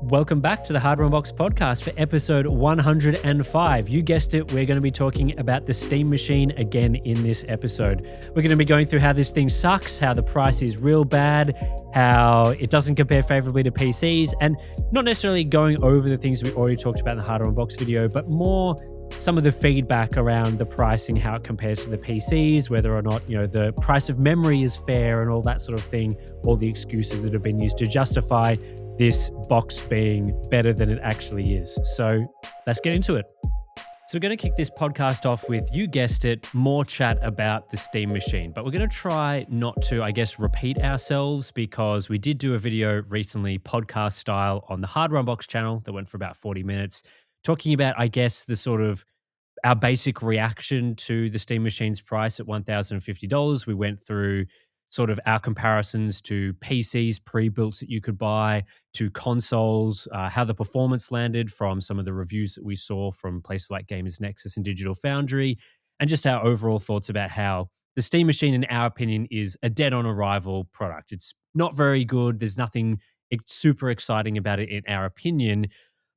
Welcome back to the Hardware Unbox podcast for episode 105. You guessed it, we're going to be talking about the Steam Machine again in this episode. We're going to be going through how this thing sucks, how the price is real bad, how it doesn't compare favorably to PCs, and not necessarily going over the things we already talked about in the Hardware Unbox video, but more some of the feedback around the pricing, how it compares to the PCs, whether or not, the price of memory is fair and all that sort of thing, all the excuses that have been used to justify this box being better than it actually is. So let's get into it. So we're going to kick this podcast off with, you guessed it, more chat about the Steam Machine. But we're going to try not to, repeat ourselves, because we did do a video recently, podcast style, on the Hardware Unbox channel that went for about 40 minutes, talking about, the sort of our basic reaction to the Steam Machine's price at $1,050. We went through sort of our comparisons to PCs, pre-built that you could buy, to consoles, how the performance landed from some of the reviews that we saw from places like Gamers Nexus and Digital Foundry, and just our overall thoughts about how the Steam Machine, in our opinion, is a dead-on-arrival product. It's not very good. There's nothing super exciting about it, in our opinion.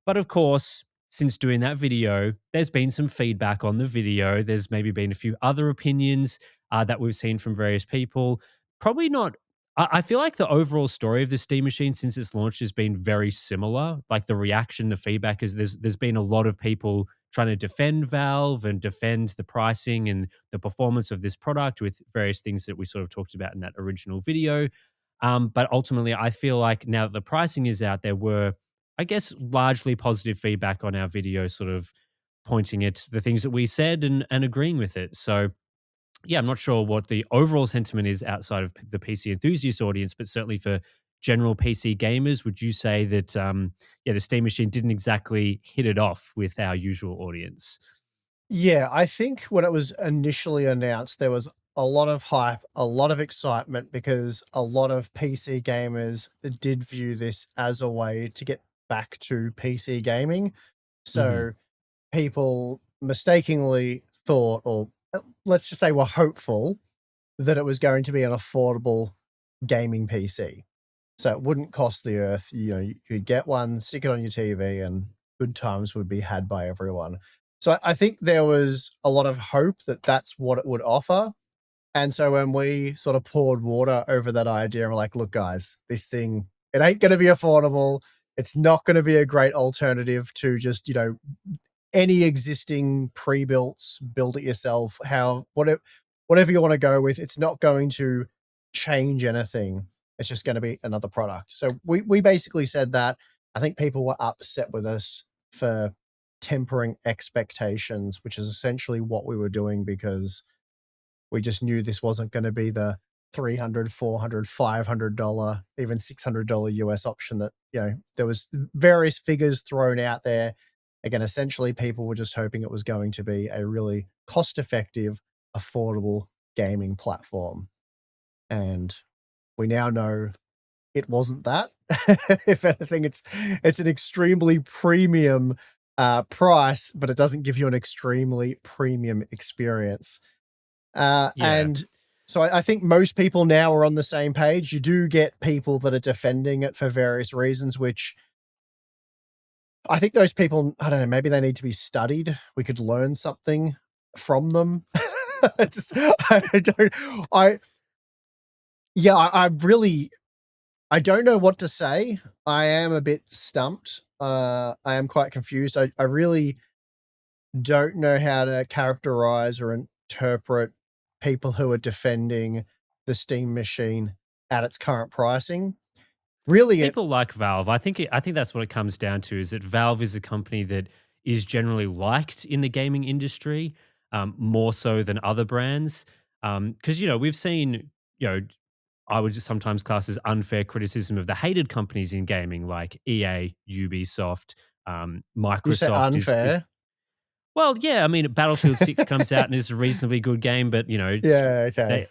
But of course, since doing that video, there's been some feedback on the video. There's maybe been a few other opinions that we've seen from various people. Probably not. I feel like the overall story of the Steam Machine since its launch has been very similar. Like the reaction, the feedback is there's been a lot of people trying to defend Valve and defend the pricing and the performance of this product with various things that we sort of talked about in that original video. But ultimately, I feel like now that the pricing is out, there were, largely positive feedback on our video, sort of pointing at the things that we said and agreeing with it. So yeah, I'm not sure what the overall sentiment is outside of the PC enthusiast audience, but certainly for general PC gamers, would you say that, the Steam Machine didn't exactly hit it off with our usual audience? Yeah, I think when it was initially announced, there was a lot of hype, a lot of excitement, because a lot of PC gamers did view this as a way to get back to PC gaming. So people mistakenly thought, or let's just say were hopeful, that it was going to be an affordable gaming PC. So it wouldn't cost the earth. You could get one, stick it on your TV, and good times would be had by everyone. So I think there was a lot of hope that that's what it would offer. And so when we sort of poured water over that idea, and we're like, look, guys, this thing, it ain't going to be affordable. It's not going to be a great alternative to just, any existing pre-builts, build it yourself, whatever you want to go with. It's not going to change anything. It's just going to be another product. So we basically said that. I think people were upset with us for tempering expectations, which is essentially what we were doing, because we just knew this wasn't going to be the $300, $400, $500, even $600 US option that, there was various figures thrown out there. Again, essentially people were just hoping it was going to be a really cost-effective, affordable gaming platform. And we now know it wasn't that. If anything, it's an extremely premium price, but it doesn't give you an extremely premium experience. And so I think most people now are on the same page. You do get people that are defending it for various reasons, which I think those people, I don't know, maybe they need to be studied. We could learn something from them. I don't know what to say. I am a bit stumped. I am quite confused. I really don't know how to characterize or interpret people who are defending the Steam Machine at its current pricing. Really, people like Valve. I think that's what it comes down to, is that Valve is a company that is generally liked in the gaming industry, more so than other brands. Because, we've seen, I would just sometimes class as unfair criticism of the hated companies in gaming, like EA, Ubisoft, Microsoft. You say unfair? Well, yeah, I mean, Battlefield 6 comes out and is a reasonably good game, but, EA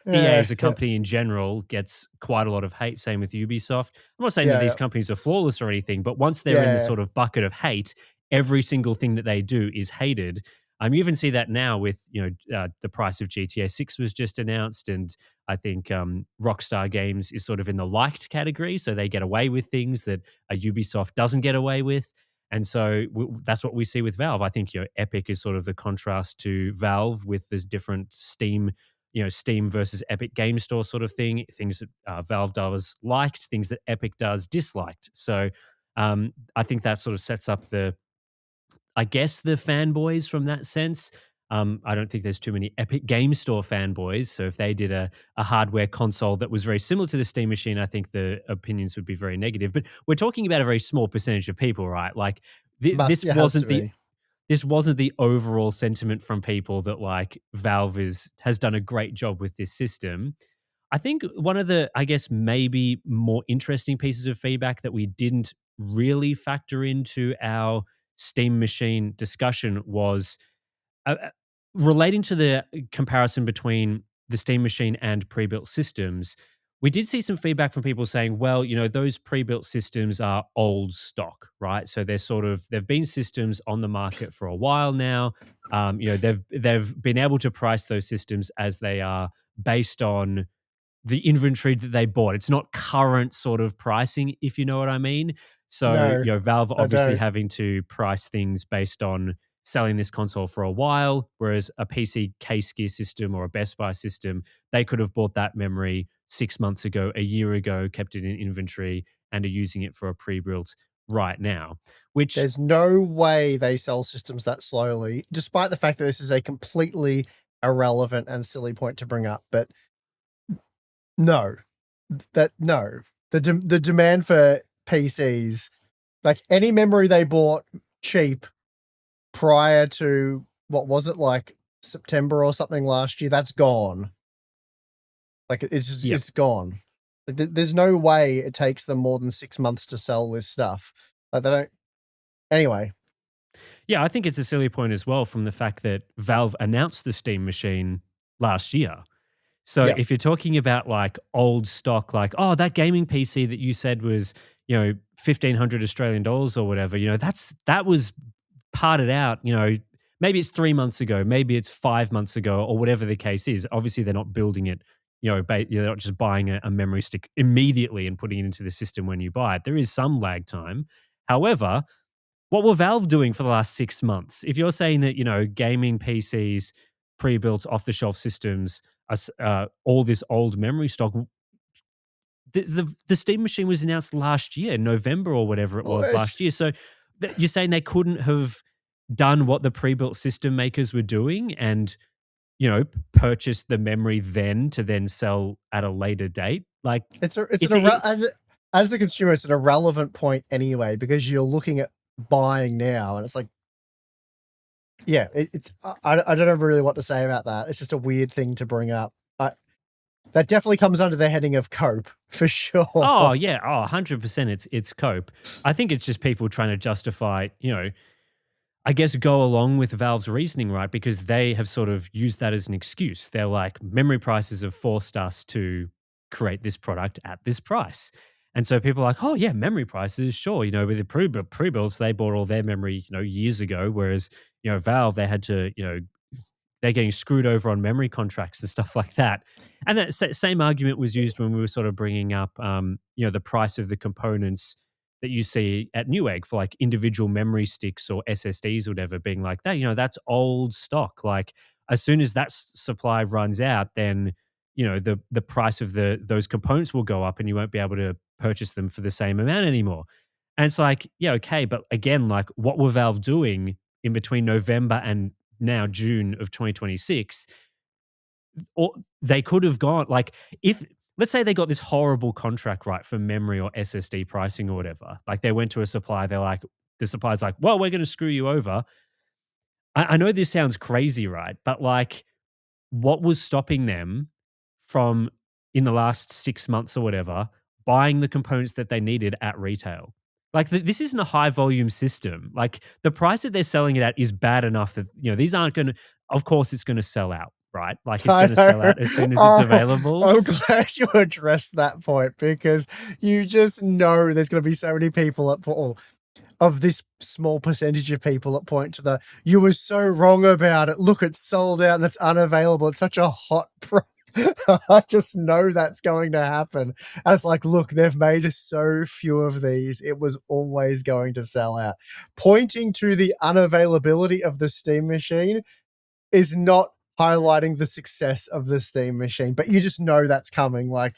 as a company in general gets quite a lot of hate, same with Ubisoft. I'm not saying that these companies are flawless or anything, but once they're in the sort of bucket of hate, every single thing that they do is hated. You even see that now with the price of GTA 6 was just announced, and I think Rockstar Games is sort of in the liked category, so they get away with things that a Ubisoft doesn't get away with. And so that's what we see with Valve. I think Epic is sort of the contrast to Valve with this different Steam, Steam versus Epic Game Store sort of thing. Things that Valve does liked, things that Epic does disliked. So I think that sort of sets up the fanboys from that sense. I don't think there's too many Epic Game Store fanboys. So if they did a hardware console that was very similar to the Steam machine, I think the opinions would be very negative. But we're talking about a very small percentage of people, right? Like this wasn't the overall sentiment from people that like Valve has done a great job with this system. I think one of the, maybe more interesting pieces of feedback that we didn't really factor into our Steam machine discussion was relating to the comparison between the Steam machine and pre-built systems. We did see some feedback from people saying, well, those pre-built systems are old stock, right? So they've been systems on the market for a while now. They've been able to price those systems as they are based on the inventory that they bought. It's not current sort of pricing, if you know what I mean. So, No, Valve I obviously don't. having to price things based on selling this console for a while, whereas a PC case gear system or a Best Buy system, they could have bought that memory 6 months ago, a year ago, kept it in inventory, and are using it for a pre-built right now, which There's no way they sell systems that slowly, despite the fact that this is a completely irrelevant and silly point to bring up. But no, no. The demand for PCs, like any memory they bought cheap prior to what was it, like September or something last year, that's gone. Like it's just it's gone. There's no way it takes them more than 6 months to sell this stuff. Like they don't. Anyway. Yeah, I think it's a silly point as well from the fact that Valve announced the Steam machine last year. So if you're talking about like old stock, like, oh, that gaming PC that you said was, 1,500 Australian dollars or whatever, that was parted out, maybe it's 3 months ago, maybe it's 5 months ago or whatever the case is. Obviously, they're not building it, they're not just buying a memory stick immediately and putting it into the system when you buy it. There is some lag time. However, what were Valve doing for the last 6 months? If you're saying that, gaming PCs, pre-built off-the-shelf systems, all this old memory stock, the Steam machine was announced last year, November or whatever it was last year. So you're saying they couldn't have done what the pre-built system makers were doing and, purchased the memory then to then sell at a later date? Like as the consumer, it's an irrelevant point anyway, because you're looking at buying now and it's like, yeah, I don't know really what to say about that. It's just a weird thing to bring up. That definitely comes under the heading of cope for sure. Oh yeah, 100%. It's cope. I think it's just people trying to justify, go along with Valve's reasoning, right? Because they have sort of used that as an excuse. They're like, memory prices have forced us to create this product at this price. And so people are like, oh yeah, memory prices, sure. With the pre-builds, they bought all their memory, years ago. Whereas, Valve, they had to, they're getting screwed over on memory contracts and stuff like that. And that same argument was used when we were sort of bringing up, the price of the components that you see at Newegg for like individual memory sticks or SSDs or whatever, being like that, that's old stock. Like as soon as that supply runs out, then, the price of those components will go up and you won't be able to purchase them for the same amount anymore. And it's like, yeah, okay. But again, like what were Valve doing in between November and now June of 2026? Or they could have gone like, if let's say they got this horrible contract right for memory or SSD pricing or whatever, like they went to a supplier, the supplier's like, well, we're going to screw you over. I know this sounds crazy, right? But like, what was stopping them from, in the last 6 months or whatever, buying the components that they needed at retail? Like this isn't a high volume system. Like the price that they're selling it at is bad enough that, these aren't going to, of course it's going to sell out, right? Like it's going to sell out as soon as it's available. I'm glad you addressed that point because you just know there's going to be so many people at Paul. of this small percentage of people that point to the, you were so wrong about it. Look, it's sold out and it's unavailable. It's such a hot product. I just know that's going to happen. And it's like, look, they've made so few of these. It was always going to sell out. Pointing to the unavailability of the Steam machine is not highlighting the success of the Steam machine, but you just know that's coming. Like,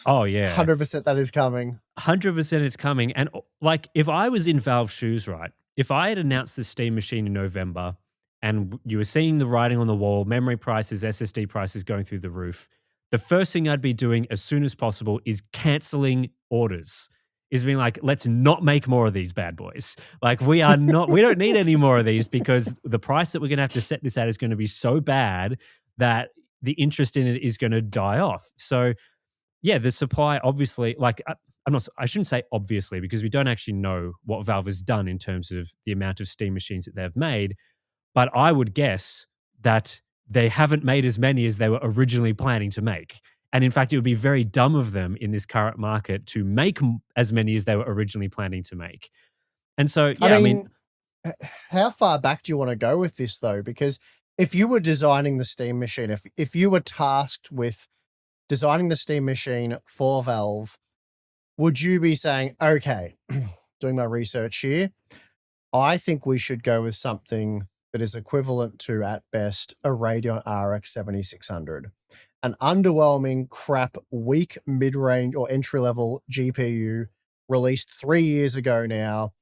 Oh yeah, 100% that is coming. 100% it's coming. And like, if I was in Valve's shoes, right? If I had announced the Steam machine in November and you were seeing the writing on the wall, memory prices, SSD prices going through the roof, the first thing I'd be doing as soon as possible is canceling orders. Is being like, let's not make more of these bad boys. Like, we don't need any more of these, because the price that we're going to have to set this at is going to be so bad that the interest in it is going to die off. So yeah, the supply obviously, like, I shouldn't say obviously, because we don't actually know what Valve has done in terms of the amount of Steam machines that they've made. But I would guess that they haven't made as many as they were originally planning to make. And in fact, it would be very dumb of them in this current market to make as many as they were originally planning to make. And so, yeah, I mean, how far back do you want to go with this, though? Because if you were designing the Steam machine, if you were tasked with designing the Steam machine for Valve, would you be saying, okay, doing my research here, I think we should go with something that is equivalent to, at best, a Radeon RX 7600, an underwhelming, crap, weak mid-range or entry-level GPU released 3 years ago now.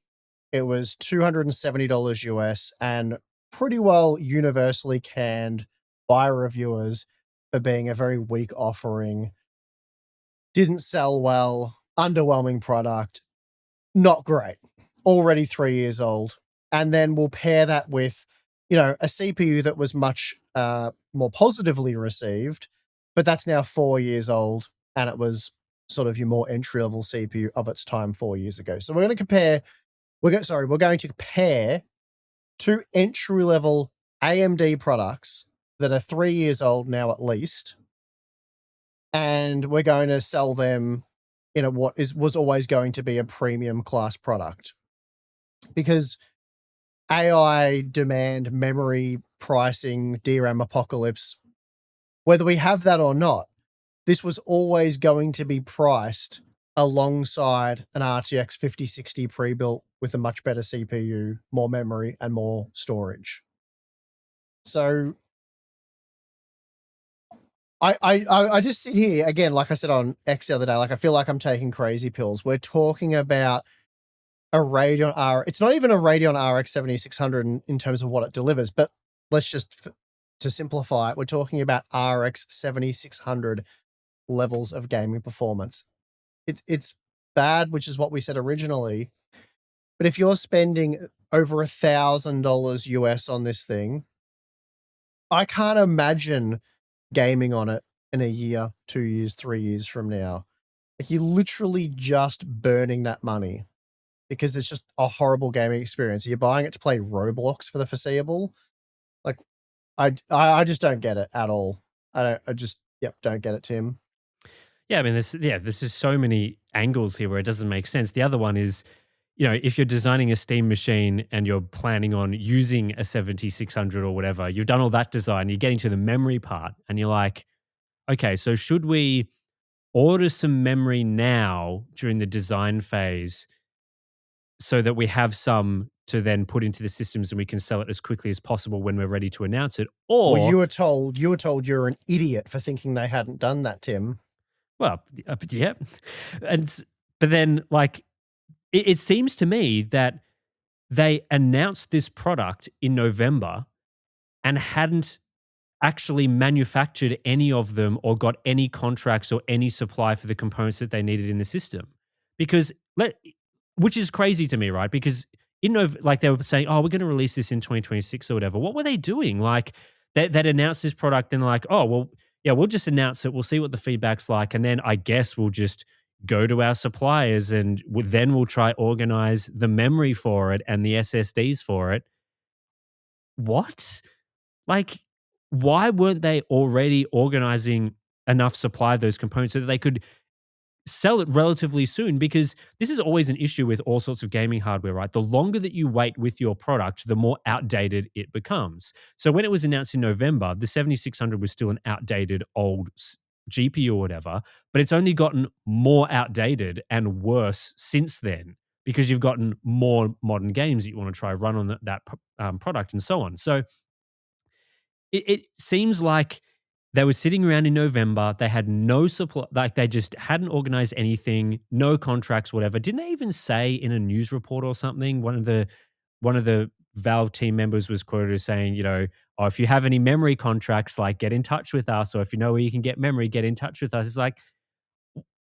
It was $270 US and pretty well universally canned by reviewers for being a very weak offering. Didn't sell well, underwhelming product, not great. Already 3 years old. And then we'll pair that with, a CPU that was much more positively received, but that's now 4 years old, and it was sort of your more entry-level CPU of its time 4 years ago. So we're going to compare two entry-level AMD products that are 3 years old now at least, and we're going to sell them in what was always going to be a premium class product. Because AI demand, memory pricing, DRAM apocalypse, whether we have that or not, this was always going to be priced alongside an RTX 5060 pre-built with a much better CPU, more memory, and more storage. So I just sit here, again, like I said on X the other day, like I feel like I'm taking crazy pills. We're talking about a Radeon it's not even a Radeon RX 7600 in terms of what it delivers, but let's just, to simplify it, we're talking about RX 7600 levels of gaming performance. It's bad, which is what we said originally. But if you're spending over $1,000 US on this thing, I can't imagine gaming on it in a year, 2 years, 3 years from now. Like, you're literally just burning that money because it's just a horrible gaming experience. You're buying it to play Roblox for the foreseeable. Like, I just don't get it at all. I just don't get it, Tim. Yeah, I mean, this is so many angles here where it doesn't make sense. The other one is, if you're designing a Steam machine and you're planning on using a 7600 or whatever, you've done all that design, you're getting to the memory part, and you're like, okay, so should we order some memory now during the design phase so that we have some to then put into the systems and we can sell it as quickly as possible when we're ready to announce it? Or, well, you were told you're an idiot for thinking they hadn't done that, Tim. Well, yeah. But then, like, it seems to me that they announced this product in November and hadn't actually manufactured any of them or got any contracts or any supply for the components that they needed in the system. Which is crazy to me, right? Because they were saying, oh, we're going to release this in 2026 or whatever. What were they doing? Like, they'd announced this product and they're like, oh, well, yeah, we'll just announce it. We'll see what the feedback's like. And then I guess we'll just go to our suppliers and then we'll try organize the memory for it and the SSDs for it. What? Like, why weren't they already organizing enough supply of those components so that they could sell it relatively soon, because this is always an issue with all sorts of gaming hardware, right? The longer that you wait with your product, the more outdated it becomes. So when it was announced in November, the 7600 was still an outdated old GPU or whatever, but it's only gotten more outdated and worse since then, because you've gotten more modern games that you want to try run on that product and so on. So it seems like they were sitting around in November. They had no supply, like they just hadn't organized anything, no contracts, whatever. Didn't they even say in a news report or something? One of the Valve team members was quoted as saying, you know, oh, if you have any memory contracts, like get in touch with us, or if you know where you can get memory, get in touch with us. It's like,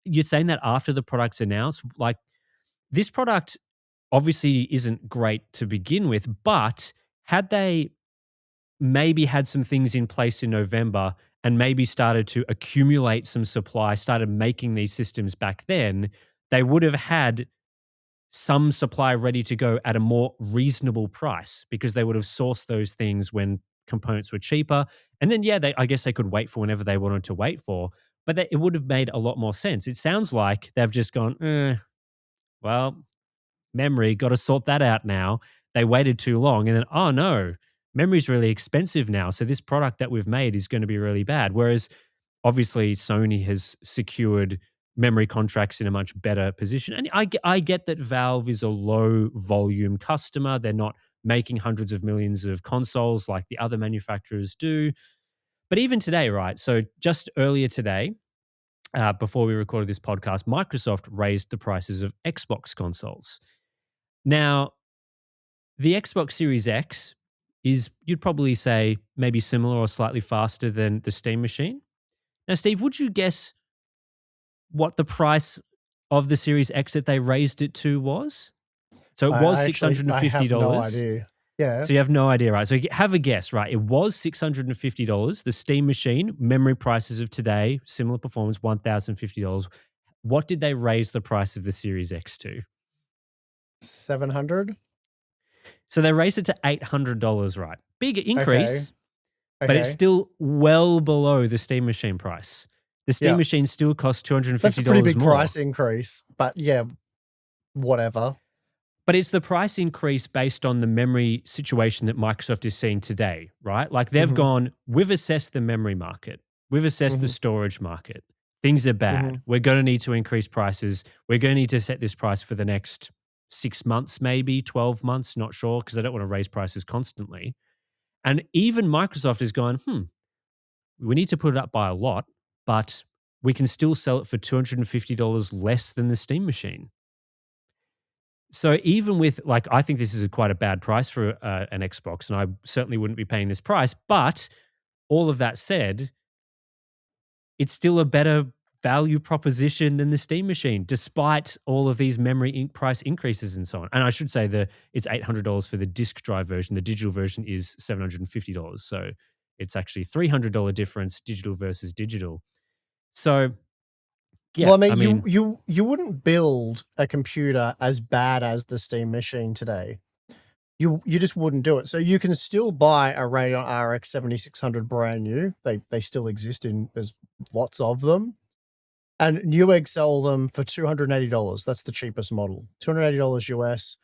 you're saying that after the product's announced. Like, this product obviously isn't great to begin with, but had they maybe had some things in place in November and maybe started to accumulate some supply, started making these systems back then, they would have had some supply ready to go at a more reasonable price, because they would have sourced those things when components were cheaper. And then, I guess they could wait for whenever they wanted to wait for, but it would have made a lot more sense. It sounds like they've just gone, well, memory, got to sort that out now. They waited too long, and then, oh no, memory's really expensive now, so this product that we've made is going to be really bad. Whereas obviously Sony has secured memory contracts in a much better position. And I get that Valve is a low volume customer. They're not making hundreds of millions of consoles like the other manufacturers do. But even today, right? So just earlier today, before we recorded this podcast, Microsoft raised the prices of Xbox consoles. Now, the Xbox Series X is, you'd probably say, maybe similar or slightly faster than the Steam machine. Now, Steve, would you guess what the price of the Series X that they raised it to was? So it was $650. I have no idea. Yeah. So you have no idea, right? So have a guess, right? It was $650. The Steam machine, memory prices of today, similar performance, $1,050. What did they raise the price of the Series X to? $700. So they raised it to $800, right? Big increase, Okay. but it's still well below the Steam machine price. The Steam machine still costs $250 more. That's a pretty big price increase, but yeah, whatever. But it's the price increase based on the memory situation that Microsoft is seeing today, right? Like they've gone, we've assessed the memory market. We've assessed the storage market. Things are bad. We're going to need to increase prices. We're going to need to set this price for the next 6 months, maybe 12 months, not sure, because I don't want to raise prices constantly. And even Microsoft is going, we need to put it up by a lot, but we can still sell it for $250 less than the Steam machine. So even with, like, I think this is quite a bad price for an Xbox, and I certainly wouldn't be paying this price. But all of that said, it's still a better value proposition than the Steam machine, despite all of these memory price increases and so on. And I should say that it's $800 for the disk drive version. The digital version is $750. So it's actually $300 difference, digital versus digital. So, yeah. Well, I mean, you wouldn't build a computer as bad as the Steam machine today. You just wouldn't do it. So you can still buy a Radeon RX 7600 brand new. They still exist there's lots of them. And Newegg sell them for $280. That's the cheapest model, $280 US.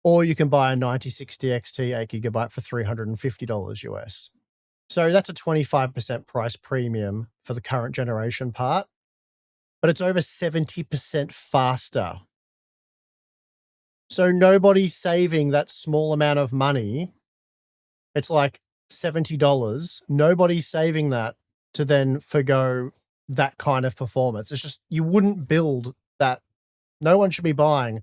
Or you can buy a 9060 XT 8 gigabyte for $350 US. So that's a 25% price premium for the current generation part, but it's over 70% faster. So nobody's saving that small amount of money. It's like $70. Nobody's saving that to then forgo that kind of performance. It's just, you wouldn't build that. No one should be buying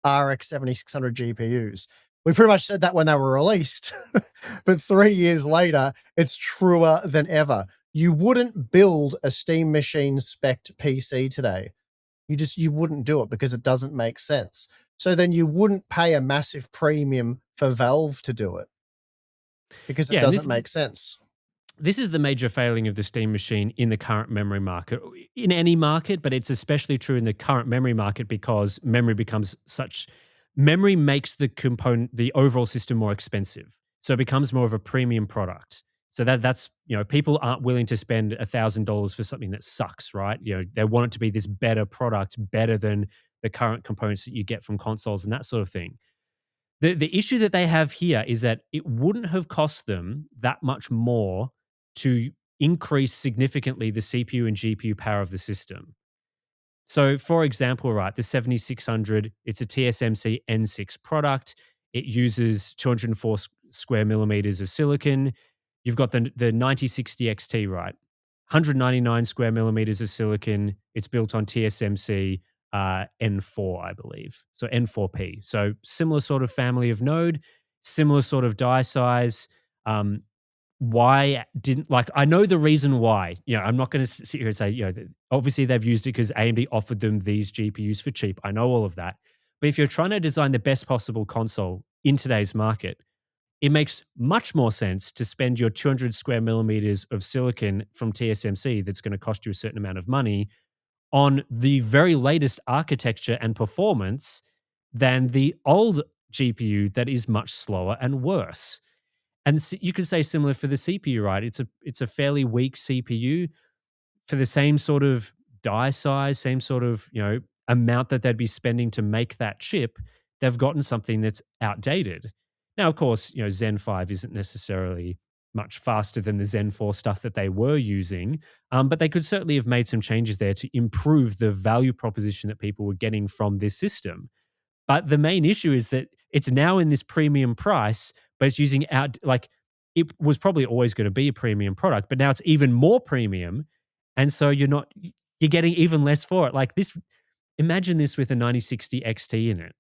RX 7600 GPUs. We pretty much said that when they were released, but 3 years later, it's truer than ever. You wouldn't build a Steam machine spec'd PC today. You wouldn't do it because it doesn't make sense. So then you wouldn't pay a massive premium for Valve to do it because it doesn't make sense. This is the major failing of the Steam machine in the current memory market, in any market, but it's especially true in the current memory market because memory makes the overall system more expensive. So it becomes more of a premium product. So that's, people aren't willing to spend $1,000 for something that sucks, right? They want it to be this better product, better than the current components that you get from consoles and that sort of thing. The issue that they have here is that it wouldn't have cost them that much more to increase significantly the CPU and GPU power of the system. So, for example, right, the 7600, it's a TSMC N6 product. It uses 204 square millimeters of silicon. You've got the 9060 XT, right? 199 square millimeters of silicon. It's built on TSMC N4, I believe. So N4P. So similar sort of family of node, similar sort of die size. Why didn't, I know the reason why. I'm not going to sit here and say, obviously they've used it because AMD offered them these GPUs for cheap. I know all of that. But if you're trying to design the best possible console in today's market, it makes much more sense to spend your 200 square millimeters of silicon from TSMC that's going to cost you a certain amount of money on the very latest architecture and performance than the old GPU that is much slower and worse. And you could say similar for the CPU, right? It's a fairly weak CPU for the same sort of die size, same sort of, amount that they'd be spending to make that chip. They've gotten something that's outdated. Now, of course, Zen 5 isn't necessarily much faster than the Zen 4 stuff that they were using, but they could certainly have made some changes there to improve the value proposition that people were getting from this system. But the main issue is that it's now in this premium price, but it's using it was probably always going to be a premium product, but now it's even more premium. And so you're getting even less for it. Like this, imagine this with a 9060 XT in it.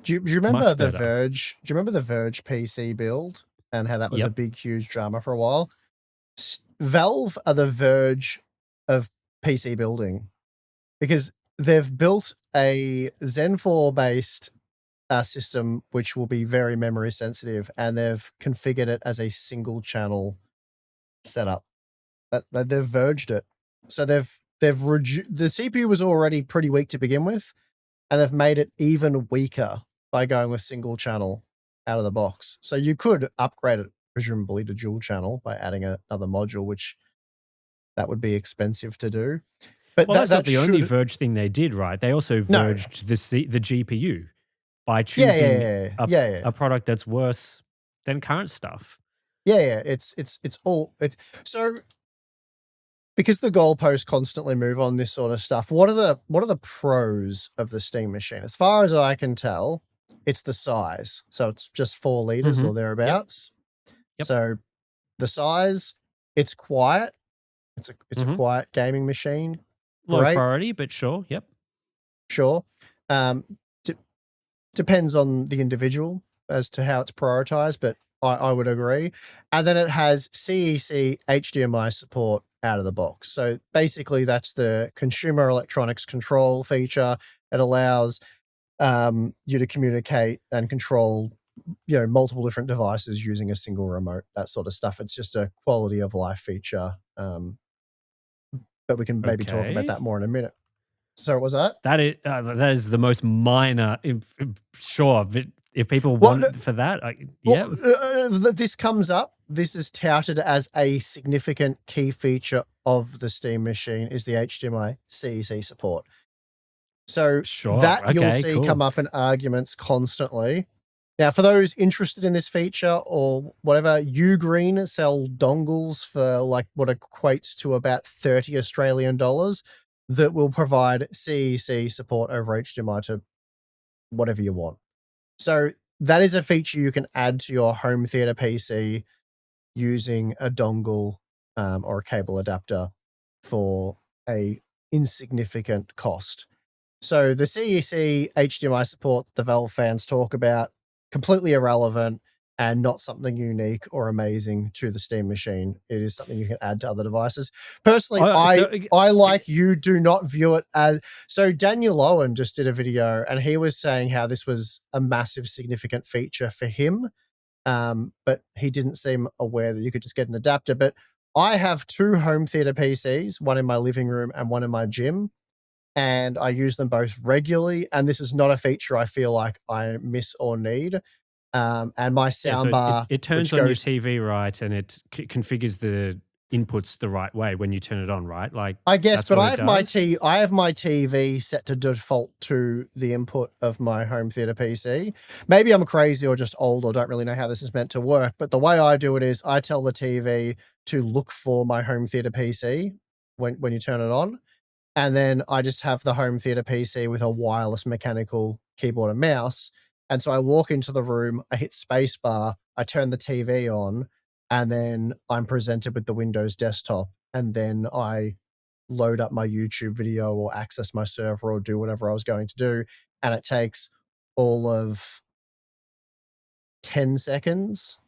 Do you remember the Verge? Do you remember the Verge PC build and how that was a big, huge drama for a while? Valve are the Verge of PC building because they've built a Zen 4 based system which will be very memory sensitive, and they've configured it as a single channel setup. They've verged it, so they've reduced the CPU was already pretty weak to begin with, and they've made it even weaker by going with single channel out of the box. So you could upgrade it presumably to dual channel by adding another module, which that would be expensive to do. But that's not the only Verge thing they did, right? They also verged the GPU by choosing a product that's worse than current stuff. It's so because the goalposts constantly move on this sort of stuff. What are the pros of the Steam Machine? As far as I can tell, it's the size. So it's just 4 liters or thereabouts. Yep. So the size, it's quiet. It's a quiet gaming machine. Low priority, but sure. Yep. Sure. Depends on the individual as to how it's prioritized, but I would agree. And then it has CEC HDMI support out of the box. So basically that's the consumer electronics control feature. It allows you to communicate and control, multiple different devices using a single remote, that sort of stuff. It's just a quality of life feature. But we can maybe talk about that more in a minute. So what was that? That is the most minor, sure. But if people want for that, this comes up. This is touted as a significant key feature of the Steam Machine is the HDMI CEC support. So you'll see come up in arguments constantly. Now, for those interested in this feature or whatever, Ugreen sell dongles for what equates to about 30 Australian dollars that will provide CEC support over HDMI to whatever you want. So that is a feature you can add to your home theater PC using a dongle or a cable adapter for a insignificant cost. So the CEC HDMI support that the Valve fans talk about, completely irrelevant and not something unique or amazing to the Steam Machine. It is something you can add to other devices. Personally, I like you do not view it as... So Daniel Owen just did a video and he was saying how this was a massive, significant feature for him, but he didn't seem aware that you could just get an adapter. But I have 2 home theater PCs, one in my living room and one in my gym, and I use them both regularly, and this is not a feature I feel like I miss or need. and my Yeah, sound so bar, it turns which on your goes. TV, right? And it configures the inputs the right way when you turn it on, right? Like I guess, that's but what it does. I have my TV set to default to the input of my home theater PC. Maybe I'm crazy or just old or don't really know how this is meant to work. But the way I do it is I tell the TV to look for my home theater PC when you turn it on, and then I just have the home theater PC with a wireless mechanical keyboard and mouse. And so I walk into the room, I hit spacebar, I turn the TV on, and then I'm presented with the Windows desktop. And then I load up my YouTube video or access my server or do whatever I was going to do. And it takes all of 10 seconds.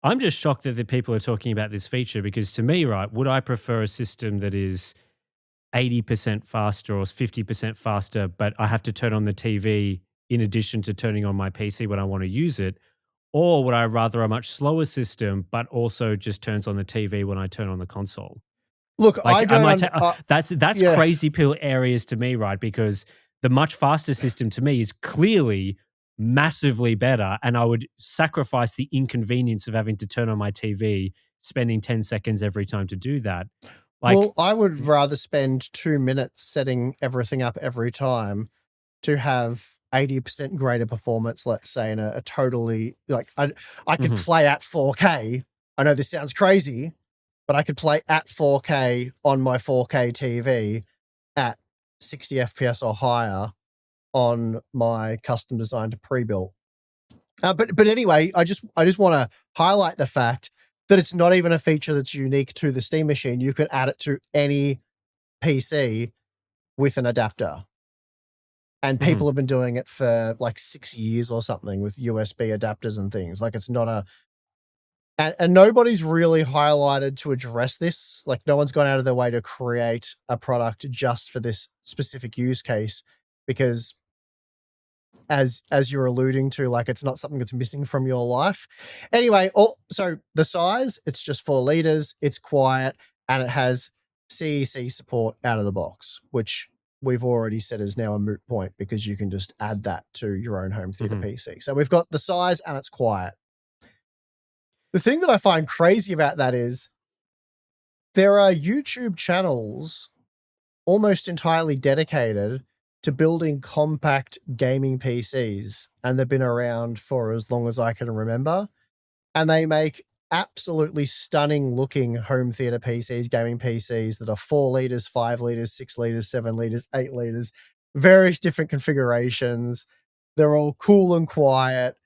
I'm just shocked that the people are talking about this feature because to me, right, would I prefer a system that is 80% faster or 50% faster, but I have to turn on the TV in addition to turning on my PC when I want to use it? Or would I rather a much slower system, but also just turns on the TV when I turn on the console? Look, I Like I don't. might that's Yeah. crazy pill areas to me, right? Because the much faster system to me is clearly massively better, and I would sacrifice the inconvenience of having to turn on my TV, spending 10 seconds every time to do that. Like, Well, I would rather spend 2 minutes setting everything up every time to have 80% greater performance, let's say, in a totally like I could mhm. play at 4K. I know this sounds crazy, but I could play at 4K on my 4K TV at 60 FPS or higher on my custom designed pre-built. But anyway, I just want to highlight the fact that it's not even a feature that's unique to the Steam Machine. You can add it to any PC with an adapter. And people have been doing it for like 6 years or something with USB adapters and things. Like it's not a and nobody's really highlighted to address this. Like no one's gone out of their way to create a product just for this specific use case because as you're alluding to, like it's not something that's missing from your life. Anyway, so the size, it's just 4 liters, it's quiet, and it has CEC support out of the box, which we've already said is now a moot point because you can just add that to your own home theater PC. So we've got the size and it's quiet. The thing that I find crazy about that is there are YouTube channels almost entirely dedicated to building compact gaming PCs, and they've been around for as long as I can remember. And they make absolutely stunning looking home theater PCs, gaming PCs that are 4 liters, 5 liters, 6 liters, 7 liters, 8 liters, various different configurations. They're all cool and quiet.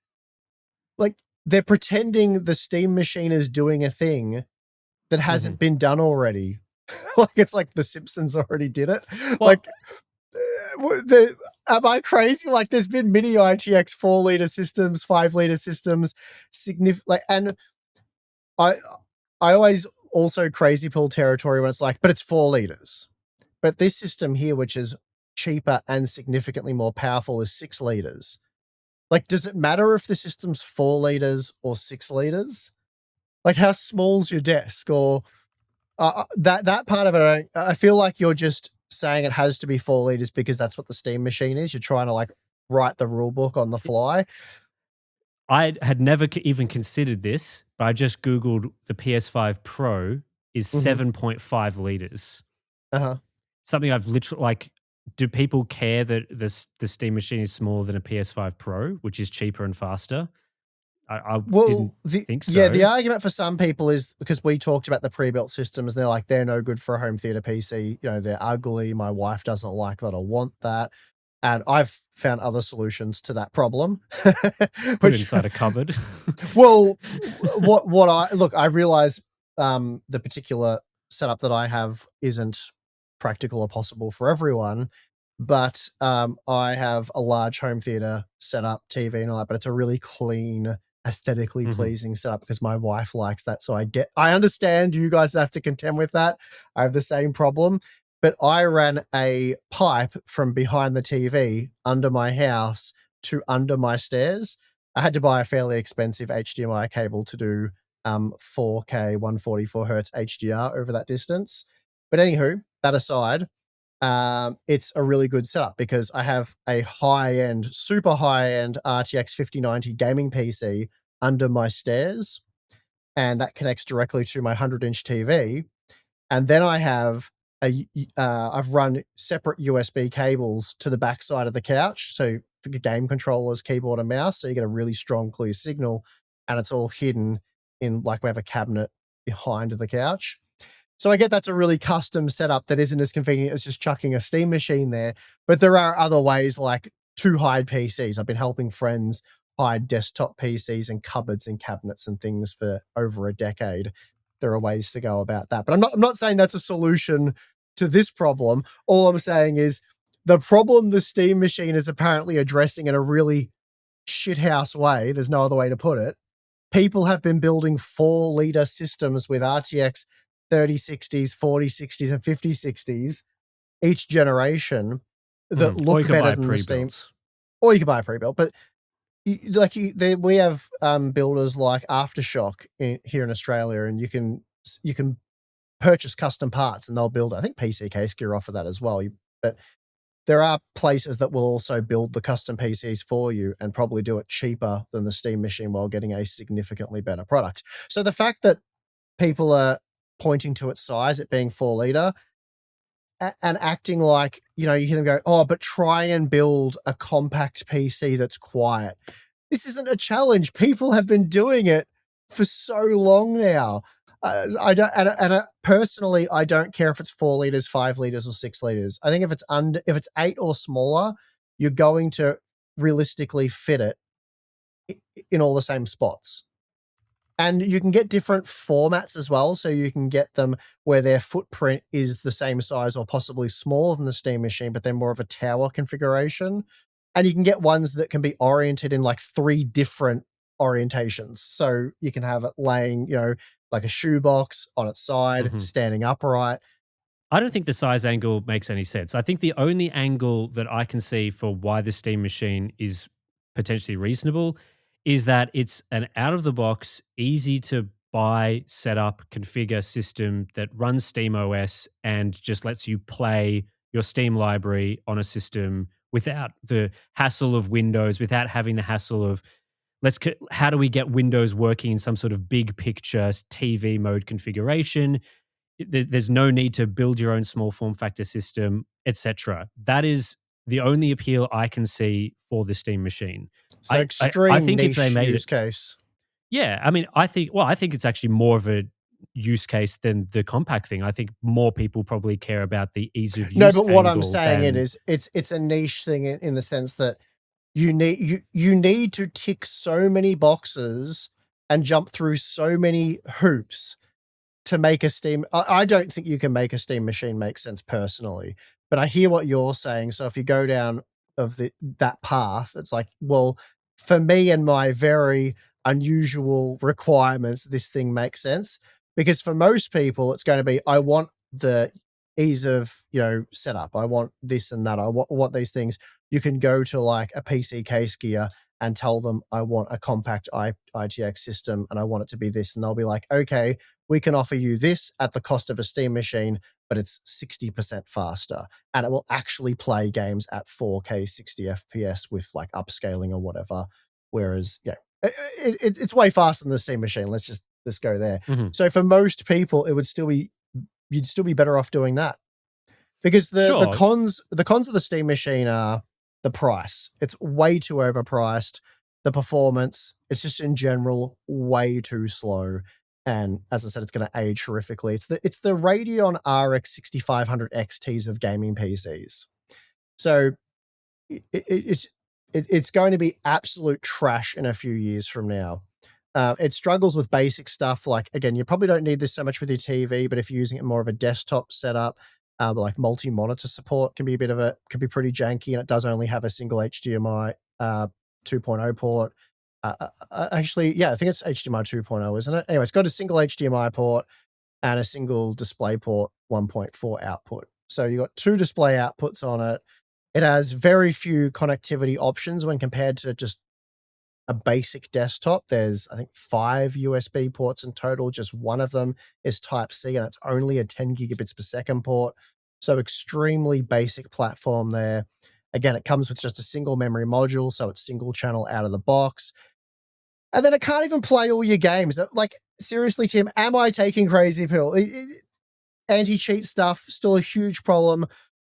Like they're pretending the Steam Machine is doing a thing that hasn't been done already. Like it's like The Simpsons already did it. Well, Like am I crazy? Like there's been mini ITX 4 liter systems, 5 liter systems, and I always also crazy pill territory when it's like, but it's 4 liters. But this system here, which is cheaper and significantly more powerful, is 6 liters. Like, does it matter if the system's 4 liters or 6 liters? Like, how small's your desk? Or that part of it, I feel like you're just saying it has to be 4 liters because that's what the Steam Machine is. You're trying to like write the rule book on the fly. I had never even considered this, but I just Googled the PS5 Pro is 7.5 liters. Uh-huh. Something I've literally like, do people care that the Steam Machine is smaller than a PS5 Pro, which is cheaper and faster? I didn't think so. Yeah, the argument for some people is because we talked about the pre-built systems. They're like, they're no good for a home theater PC. You know, they're ugly. My wife doesn't like that. I want that. And I've found other solutions to that problem. Put it inside a cupboard. Well, I realize the particular setup that I have isn't practical or possible for everyone, but I have a large home theater setup, TV and all that, but it's a really clean, aesthetically pleasing setup because my wife likes that. So I understand you guys have to contend with that. I have the same problem. But I ran a pipe from behind the TV under my house to under my stairs. I had to buy a fairly expensive HDMI cable to do 4K 144 hertz HDR over that distance. But anywho, that aside, it's a really good setup because I have a high-end, super high-end RTX 5090 gaming PC under my stairs, and that connects directly to my 100-inch TV. And then I have I've run separate USB cables to the backside of the couch, so for your game controllers, keyboard, and mouse, so you get a really strong, clear signal, and it's all hidden in, like, we have a cabinet behind the couch. So I get that's a really custom setup that isn't as convenient as just chucking a Steam machine there. But there are other ways, like to hide PCs. I've been helping friends hide desktop PCs and cupboards and cabinets and things for over a decade. There are ways to go about that. But I'm not saying that's a solution to this problem. All I'm saying is the problem the Steam machine is apparently addressing in a really shithouse way, there's no other way to put it. People have been building 4-liter systems with RTX 3060s, 4060s, and 5060s each generation that look better than the Steam. Or you can buy a pre-built. But we have builders like Aftershock here in Australia, and you can purchase custom parts and they'll build. I think PC Case Gear offer that as well. But there are places that will also build the custom PCs for you and probably do it cheaper than the Steam machine while getting a significantly better product. So the fact that people are pointing to its size, it being 4-liter, and acting like, you hear them go, oh, but try and build a compact PC that's quiet. This isn't a challenge. People have been doing it for so long now. Personally, I don't care if it's 4 liters, 5 liters, or 6 liters. I think if it's 8 or smaller, you're going to realistically fit it in all the same spots. And you can get different formats as well. So you can get them where their footprint is the same size or possibly smaller than the Steam machine, but they're more of a tower configuration. And you can get ones that can be oriented in like 3 different orientations. So you can have it laying, like a shoebox on its side, standing upright. I don't think the size angle makes any sense. I think the only angle that I can see for why the Steam machine is potentially reasonable is that it's an out-of-the-box, easy-to-buy, setup, configure system that runs Steam OS and just lets you play your Steam library on a system without the hassle of Windows, without having the hassle of how do we get Windows working in some sort of big picture TV mode configuration? There's no need to build your own small form factor system, etc. That is the only appeal I can see for the Steam machine. So I think niche if they made use case. Yeah, I mean, I think it's actually more of a use case than the compact thing. I think more people probably care about the ease of use. No, but what I'm saying is it's a niche thing in the sense that you need to tick so many boxes and jump through so many hoops to make a Steam. I don't think you can make a Steam machine make sense personally, but I hear what you're saying. So if you go down of that path, it's like, well, for me and my very unusual requirements, this thing makes sense. Because for most people, it's going to be, I want the ease of, setup. I want this and that. I want these things. You can go to like a PC Case Gear and tell them, I want a compact ITX system and I want it to be this. And they'll be like, okay, we can offer you this at the cost of a Steam machine, but it's 60% faster. And it will actually play games at 4K 60 FPS with like upscaling or whatever. Whereas, it's way faster than the Steam machine. Let's go there. So for most people, you'd still be better off doing that. Because the cons of the Steam machine are the price. It's way too overpriced. The performance, it's just in general way too slow. And as I said, it's going to age horrifically. It's the Radeon RX 6500 XTs of gaming PCs. So it's going to be absolute trash in a few years from now. It struggles with basic stuff. Like, again, you probably don't need this so much with your TV, but if you're using it more of a desktop setup, like multi-monitor support can be pretty janky, and it does only have a single HDMI 2.0 port. Actually, yeah, I think it's HDMI 2.0, isn't it? Anyway, it's got a single HDMI port and a single DisplayPort 1.4 output. So you got 2 display outputs on it. It has very few connectivity options when compared to just a basic desktop. There's, I think, 5 USB ports in total. Just one of them is Type-C, and it's only a 10 gigabits per second port. So extremely basic platform there. Again, it comes with just a single memory module, so it's single channel out of the box. And then it can't even play all your games. Like, seriously, Tim, am I taking crazy pill? Anti-cheat stuff, still a huge problem.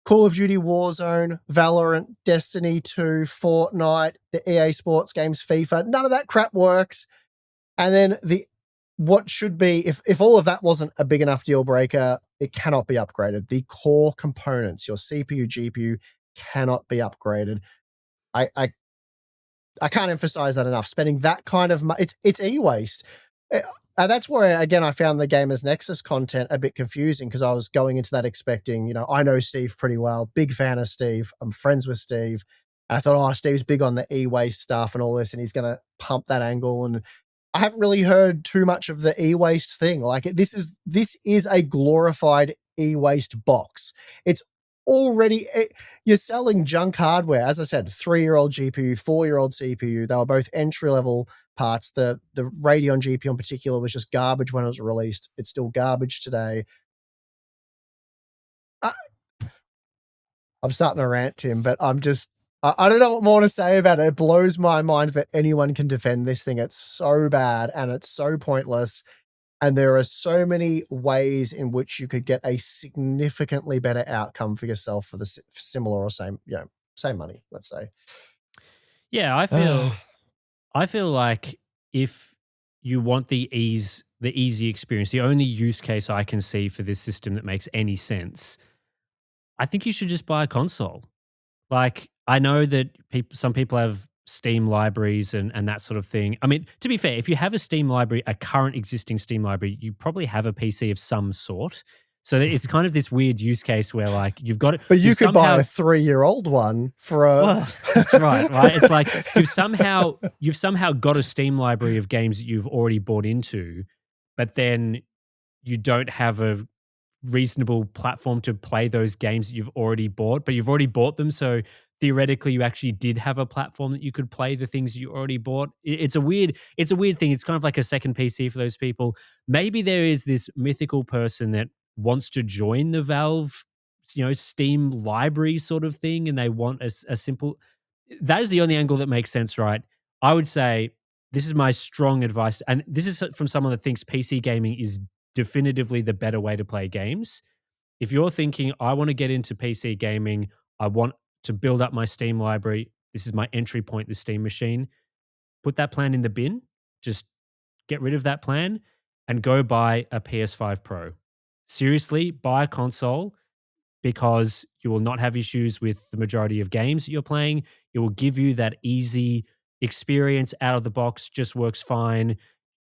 Call of Duty Warzone, Valorant, Destiny 2, Fortnite, the EA Sports games, FIFA, none of that crap works. And then what should be, if all of that wasn't a big enough deal breaker, it cannot be upgraded. The core components, your CPU, GPU, cannot be upgraded. I can't emphasize that enough. Spending that kind of money, it's e-waste. And that's where, again, I found the Gamers Nexus content a bit confusing, because I was going into that expecting, I know Steve pretty well, big fan of Steve. I'm friends with Steve. And I thought, oh, Steve's big on the e-waste stuff and all this, and he's going to pump that angle. And I haven't really heard too much of the e-waste thing. Like, this is a glorified e-waste box. It's already, you're selling junk hardware. As I said, 3-year-old GPU, 4-year-old CPU. They were both entry-level parts. The Radeon GPU in particular was just garbage when it was released. It's still garbage today. I'm starting to rant, Tim, but I don't know what more to say about it. It blows my mind that anyone can defend this thing. It's so bad and it's so pointless. And there are so many ways in which you could get a significantly better outcome for yourself for the similar or same money, let's say. Yeah, I feel like if you want the easy experience, the only use case I can see for this system that makes any sense, I think you should just buy a console. Like, I know that some people have Steam libraries and that sort of thing. I mean, to be fair, if you have a Steam library, a current existing Steam library, you probably have a PC of some sort. So it's kind of this weird use case where, like, you've got it. But you could buy a 3-year-old one for a... Well, that's right. It's like you've somehow got a Steam library of games that you've already bought into, but then you don't have a reasonable platform to play those games that you've already bought, but you've already bought them. So theoretically, you actually did have a platform that you could play the things you already bought. It's a weird thing. It's kind of like a second PC for those people. Maybe there is this mythical person that wants to join the Valve, Steam library sort of thing, and they want a simple. That is the only angle that makes sense, right? I would say this is my strong advice, and this is from someone that thinks PC gaming is definitively the better way to play games. If you're thinking, I want to get into PC gaming, I want to build up my Steam library, this is my entry point, the Steam machine, put that plan in the bin, just get rid of that plan and go buy a PS5 Pro. Seriously, buy a console, because you will not have issues with the majority of games that you're playing. It will give you that easy experience out of the box, just works fine,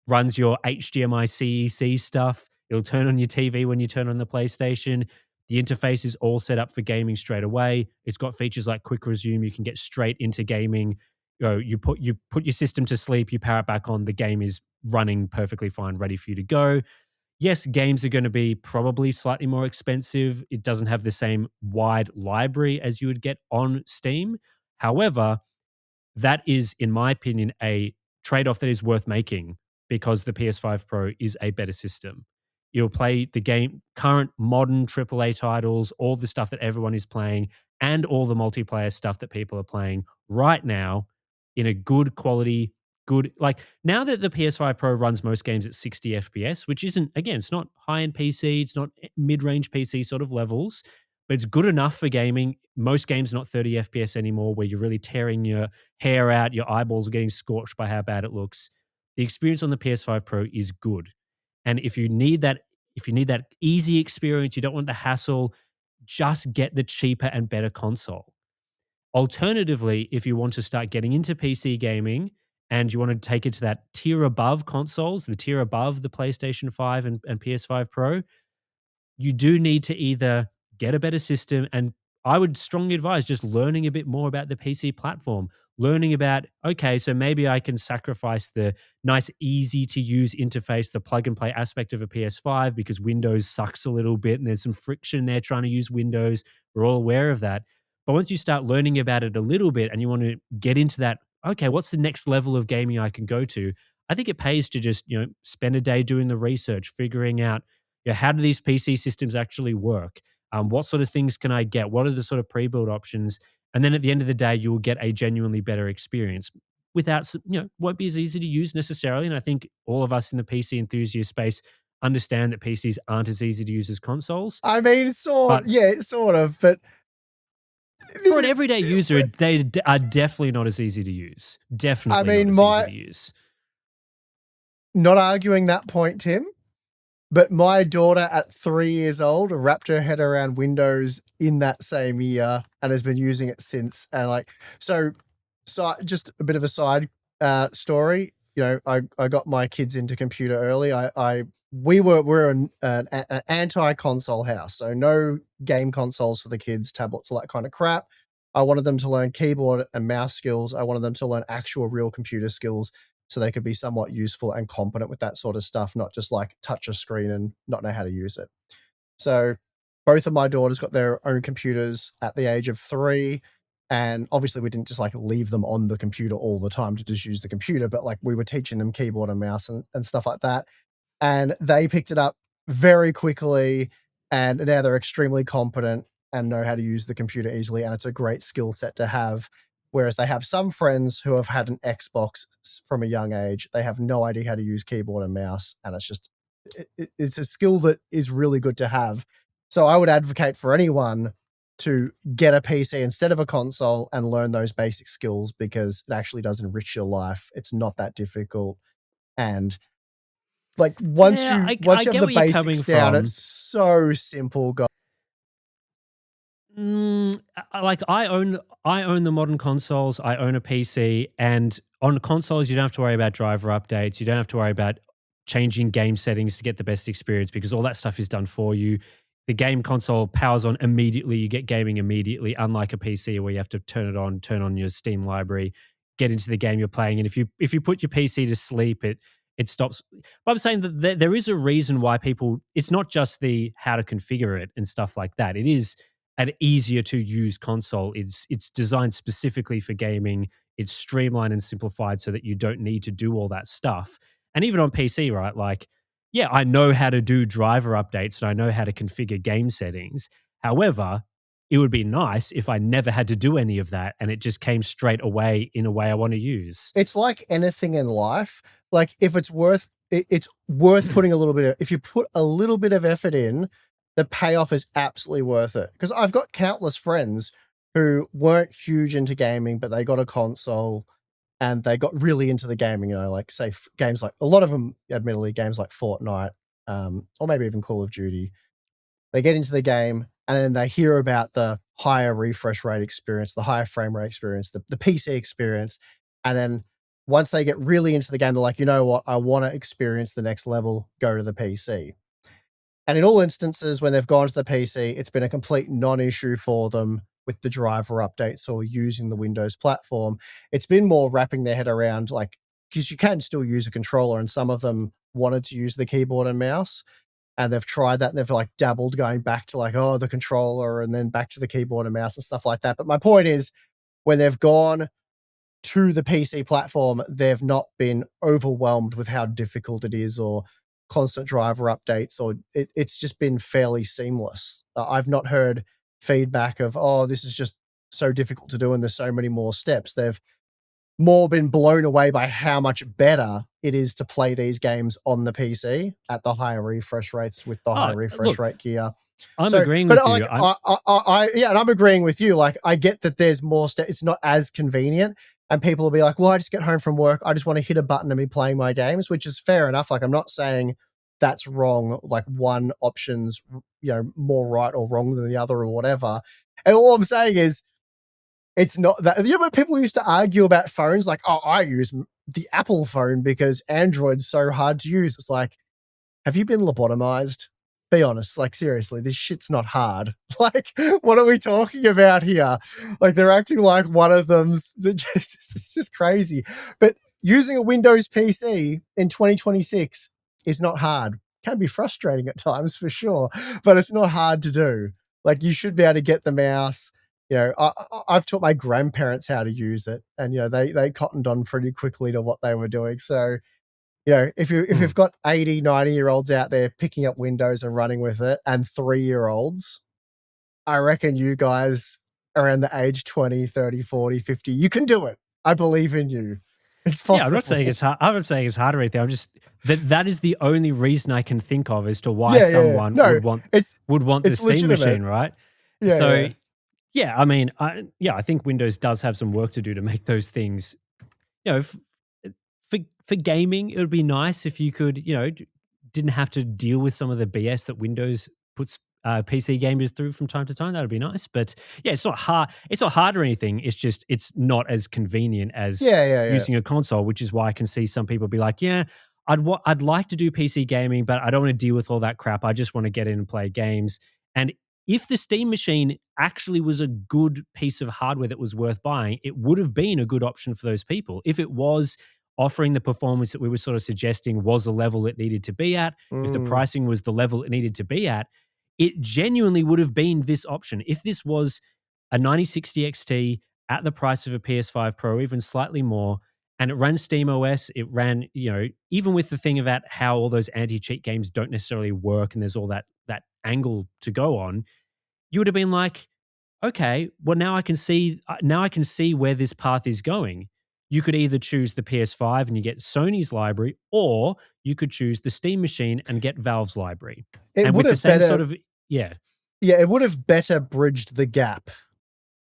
runs your HDMI CEC stuff. It'll turn on your TV when you turn on the PlayStation. The interface is all set up for gaming straight away. It's got features like quick resume. You can get straight into gaming. You put your system to sleep, you power it back on, the game is running perfectly fine, ready for you to go. Yes, games are going to be probably slightly more expensive. It doesn't have the same wide library as you would get on Steam. However, that is, in my opinion, a trade-off that is worth making, because the PS5 Pro is a better system. You'll play the current modern AAA titles, all the stuff that everyone is playing, and all the multiplayer stuff that people are playing right now in a good quality, like, now that the PS5 Pro runs most games at 60 FPS, which isn't, again, it's not high-end PC, it's not mid-range PC sort of levels, but it's good enough for gaming. Most games are not 30 FPS anymore, where you're really tearing your hair out, your eyeballs are getting scorched by how bad it looks. The experience on the PS5 Pro is good. And if you need that easy experience, you don't want the hassle, just get the cheaper and better console. Alternatively, if you want to start getting into PC gaming and you want to take it to that tier above consoles, the tier above the PlayStation 5 and PS5 Pro, you do need to either get a better system, and I would strongly advise just learning a bit more about the PC platform, learning about, okay, so maybe I can sacrifice the nice, easy to use interface, the plug and play aspect of a PS5, because Windows sucks a little bit and there's some friction there trying to use Windows. We're all aware of that. But once you start learning about it a little bit and you want to get into that, okay, what's the next level of gaming I can go to? I think it pays to just, spend a day doing the research, figuring out, how do these PC systems actually work? What sort of things can I get? What are the sort of pre-built options? And then at the end of the day, you will get a genuinely better experience without, won't be as easy to use necessarily. And I think all of us in the PC enthusiast space understand that PCs aren't as easy to use as consoles. I mean, But sort of, but for an everyday user, they are definitely not as easy to use. Definitely not as easy to use. Not arguing that point, Tim, but my daughter at 3 years old wrapped her head around Windows in that same year and has been using it since. And so just a bit of a side story. I got my kids into computer early. We're an anti-console house, so no game consoles for the kids, tablets, all that kind of crap. I wanted them to learn keyboard and mouse skills. I wanted them to learn actual real computer skills so they could be somewhat useful and competent with that sort of stuff, not just like touch a screen and not know how to use it. So both of my daughters got their own computers at the age of 3. And obviously we didn't just leave them on the computer all the time to just use the computer, but we were teaching them keyboard and mouse and stuff like that. And they picked it up very quickly, and now they're extremely competent and know how to use the computer easily. And it's a great skill set to have. Whereas they have some friends who have had an Xbox from a young age. They have no idea how to use keyboard and mouse. And it's a skill that is really good to have. So I would advocate for anyone to get a PC instead of a console and learn those basic skills, because it actually does enrich your life. It's not that difficult. And once you have the basics down, it's so simple, guys. I own the modern consoles. I own a PC, and on consoles, you don't have to worry about driver updates. You don't have to worry about changing game settings to get the best experience, because all that stuff is done for you. The game console powers on immediately. You get gaming immediately, unlike a PC where you have to turn on your Steam library, get into the game you're playing. And if you put your PC to sleep, it stops. But I'm saying that there is a reason why it's not just the how to configure it and stuff like that. It is an easier to use console. It's designed specifically for gaming. It's streamlined and simplified so that you don't need to do all that stuff. And even on PC, right? I know how to do driver updates and I know how to configure game settings. However, it would be nice if I never had to do any of that and it just came straight away in a way I want to use. It's like anything in life. If it's worth putting a little bit of, if you put a little bit of effort in, the payoff is absolutely worth it. Because I've got countless friends who weren't huge into gaming, but they got a console and they got really into the gaming, say games a lot of them, admittedly, games like Fortnite, or maybe even Call of Duty. They get into the game and then they hear about the higher refresh rate experience, the higher frame rate experience, the PC experience. And then once they get really into the game, they're like, you know what? I want to experience the next level, go to the PC. And in all instances, when they've gone to the PC, it's been a complete non-issue for them with the driver updates or using the Windows platform. It's been more wrapping their head around, because you can still use a controller, and some of them wanted to use the keyboard and mouse, and they've tried that, and they've dabbled going back to the controller and then back to the keyboard and mouse and stuff like that. But my point is, when they've gone to the PC platform, they've not been overwhelmed with how difficult it is or constant driver updates, or it's just been fairly seamless. I've not heard feedback of, oh, this is just so difficult to do and there's so many more steps. They've more been blown away by how much better it is to play these games on the PC at the higher refresh rates with the higher refresh rate gear. I'm agreeing with you. And I'm agreeing with you. I get that there's more steps. It's not as convenient. And people will be like, well, I just get home from work. I just want to hit a button and be playing my games, which is fair enough. I'm not saying that's wrong. One option's, more right or wrong than the other or whatever. And all I'm saying is, it's not that, when people used to argue about phones, I use the Apple phone because Android's so hard to use. It's have you been lobotomized? Be honest, seriously, this shit's not hard. What are we talking about here? They're acting like one of them's it's just crazy. But using a Windows PC in 2026 is not hard. Can be frustrating at times for sure, but it's not hard to do. You should be able to get the mouse. I've taught my grandparents how to use it, and they cottoned on pretty quickly to what they were doing. So, if you've got 80, 90-year-olds out there picking up Windows and running with it, and 3-year-olds, I reckon you guys around the age 20, 30, 40, 50, you can do it. I believe in you. It's possible. Yeah, I'm not saying it's hard. I'm not saying it's hard or anything. I'm just that is the only reason I can think of as to why someone No, would want the it's Steam legitimate. machine, right? Yeah, So yeah. yeah, I mean, I think Windows does have some work to do to make those things. You know, for gaming, it would be nice if you could, didn't have to deal with some of the BS that Windows puts PC gamers through from time to time. That would be nice. But yeah, it's not hard. It's not hard or anything. It's just it's not as convenient as Yeah. using a console, which is why I can see some people be like, yeah, I'd like to do PC gaming, but I don't want to deal with all that crap. I just want to get in and play games. And if the Steam machine actually was a good piece of hardware that was worth buying, it would have been a good option for those people. If it was offering the performance that we were sort of suggesting was the level it needed to be at, if the pricing was the level it needed to be at, it genuinely would have been this option. If this was a 9060 XT at the price of a PS5 Pro, even slightly more, and it ran Steam OS, it ran, even with the thing about how all those anti-cheat games don't necessarily work and there's all that angle to go on, you would have been like, okay, well now I can see where this path is going. You could either choose the PS5 and you get Sony's library, or you could choose the Steam machine and get Valve's library. It would have better, yeah, it would have better bridged the gap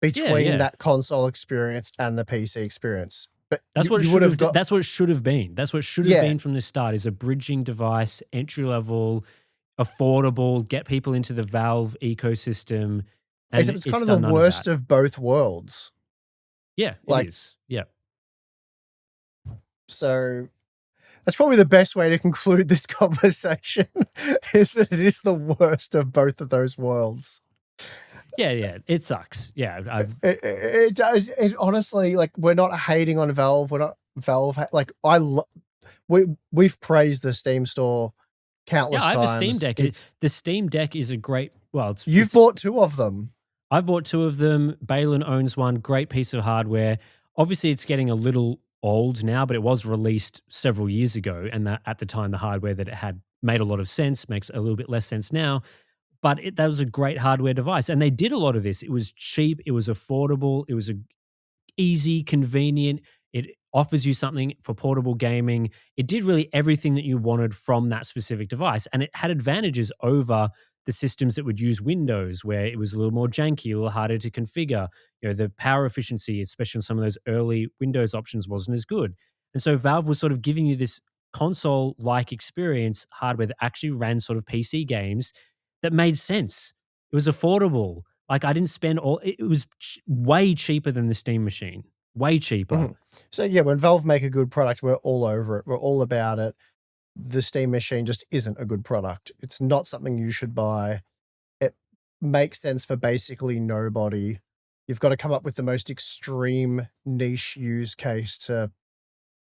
between Yeah. that console experience and the PC experience. But that's what you would have got. That's what it should have been. That's what should have been from the start, is a bridging device, entry level, affordable, get people into the Valve ecosystem. And Except it's kind of the worst of both worlds. Yeah, it is. Yeah. So that's probably the best way to conclude this conversation, is that it is the worst of both of those worlds. Yeah, it sucks. Yeah, it does. It honestly, like, we're not hating on Valve. We're not Valve. Like, we've praised the Steam store countless times. I have a Steam Deck. The Steam Deck is a great. Well, you've bought two of them. I've bought two of them. Balin owns one. Great piece of hardware. Obviously, it's getting a little old now, but it was released several years ago, and that at the time the hardware that it had made a lot of sense, makes a little bit less sense now. But that was a great hardware device, and they did a lot of this. It was cheap, it was affordable, it was easy, convenient. It offers you something for portable gaming. It did really everything that you wanted from that specific device, and it had advantages over the systems that would use Windows, where it was a little more janky, a little harder to configure. The power efficiency, especially on some of those early Windows options, wasn't as good. And so Valve was sort of giving you this console-like experience, hardware that actually ran sort of PC games that made sense. It was affordable. Like, I didn't spend it was way cheaper than the Steam machine. Way cheaper. Mm-hmm. So yeah, when Valve make a good product, we're all over it. We're all about it. The Steam machine just isn't a good product. It's not something you should buy. It makes sense for basically nobody. You've got to come up with the most extreme niche use case to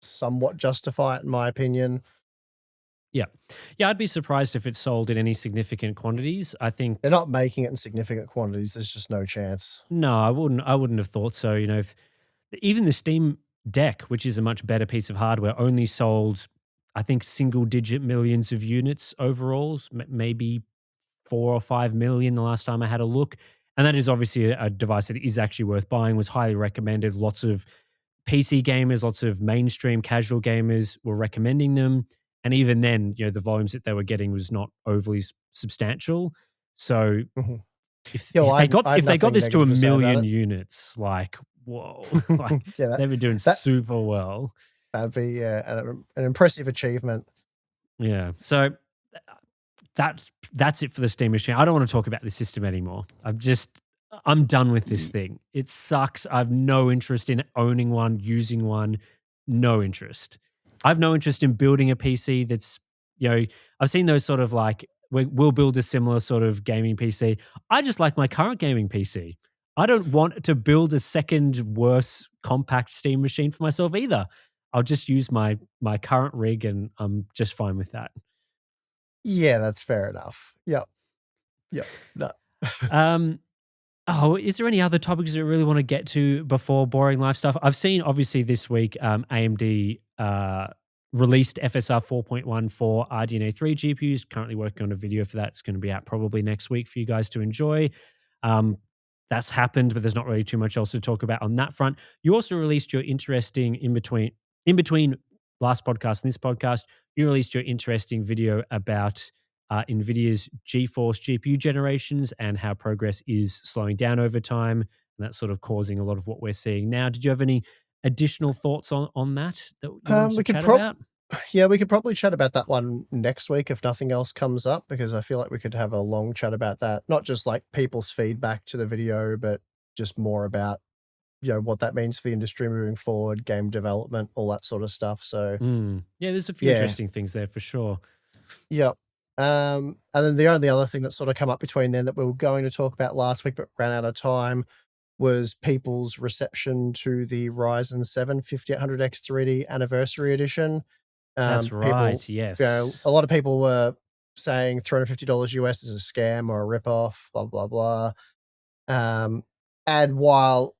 somewhat justify it, in my opinion. Yeah, I'd be surprised if it sold in any significant quantities. I think they're not making it in significant quantities. There's just no chance. No, I wouldn't have thought so. If even the Steam Deck, which is a much better piece of hardware, only sold, I think, single-digit millions of units overall, maybe 4 or 5 million the last time I had a look. And that is obviously a device that is actually worth buying, was highly recommended. Lots of PC gamers, lots of mainstream casual gamers were recommending them. And even then, the volumes that they were getting was not overly substantial. So if they got this to 1 million units, like, whoa, like, they've been doing super well. That'd be an impressive achievement. Yeah. So that's it for the Steam machine. I don't want to talk about the system anymore. I'm done with this thing. It sucks. I've no interest in owning one, using one. No interest. I have no interest in building a PC that's, I've seen those sort of like, we'll build a similar sort of gaming PC. I just like my current gaming PC. I don't want to build a second worse compact Steam machine for myself either. I'll just use my current rig and I'm just fine with that. Yeah, that's fair enough. Yep. No. Is there any other topics that you really want to get to before boring life stuff? I've seen, obviously, this week, AMD released FSR 4.1 for RDNA 3 GPUs. Currently working on a video for that. It's going to be out probably next week for you guys to enjoy. That's happened, but there's not really too much else to talk about on that front. You also released your interesting in between last podcast and this podcast. You released your interesting video about NVIDIA's GeForce GPU generations and how progress is slowing down over time, and that's sort of causing a lot of what we're seeing now. Did you have any additional thoughts on that you wanted to chat about? Yeah, we could probably chat about that one next week if nothing else comes up, because I feel like we could have a long chat about that. Not just like people's feedback to the video, but just more about, what that means for the industry moving forward, game development, all that sort of stuff. So Yeah, there's a few interesting things there for sure. Yep. And then the only other thing that sort of come up between then that we were going to talk about last week but ran out of time was people's reception to the Ryzen 7 5800X3D Anniversary Edition. That's right, yes. A lot of people were saying $350 US is a scam or a ripoff, blah, blah, blah. And while,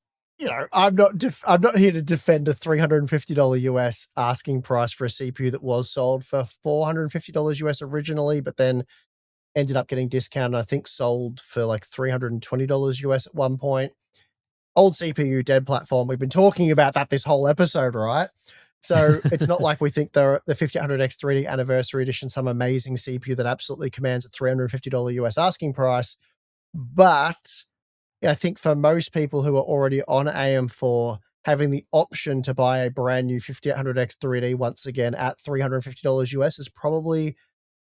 I'm not here to defend a $350 US asking price for a CPU that was sold for $450 US originally, but then ended up getting discounted, I think sold for like $320 US at one point. Old CPU, dead platform. We've been talking about that this whole episode, right? So it's not like we think the 5800X3D Anniversary Edition, some amazing CPU that absolutely commands a $350 US asking price. But I think for most people who are already on AM4, having the option to buy a brand new 5800X3D once again at $350 US is probably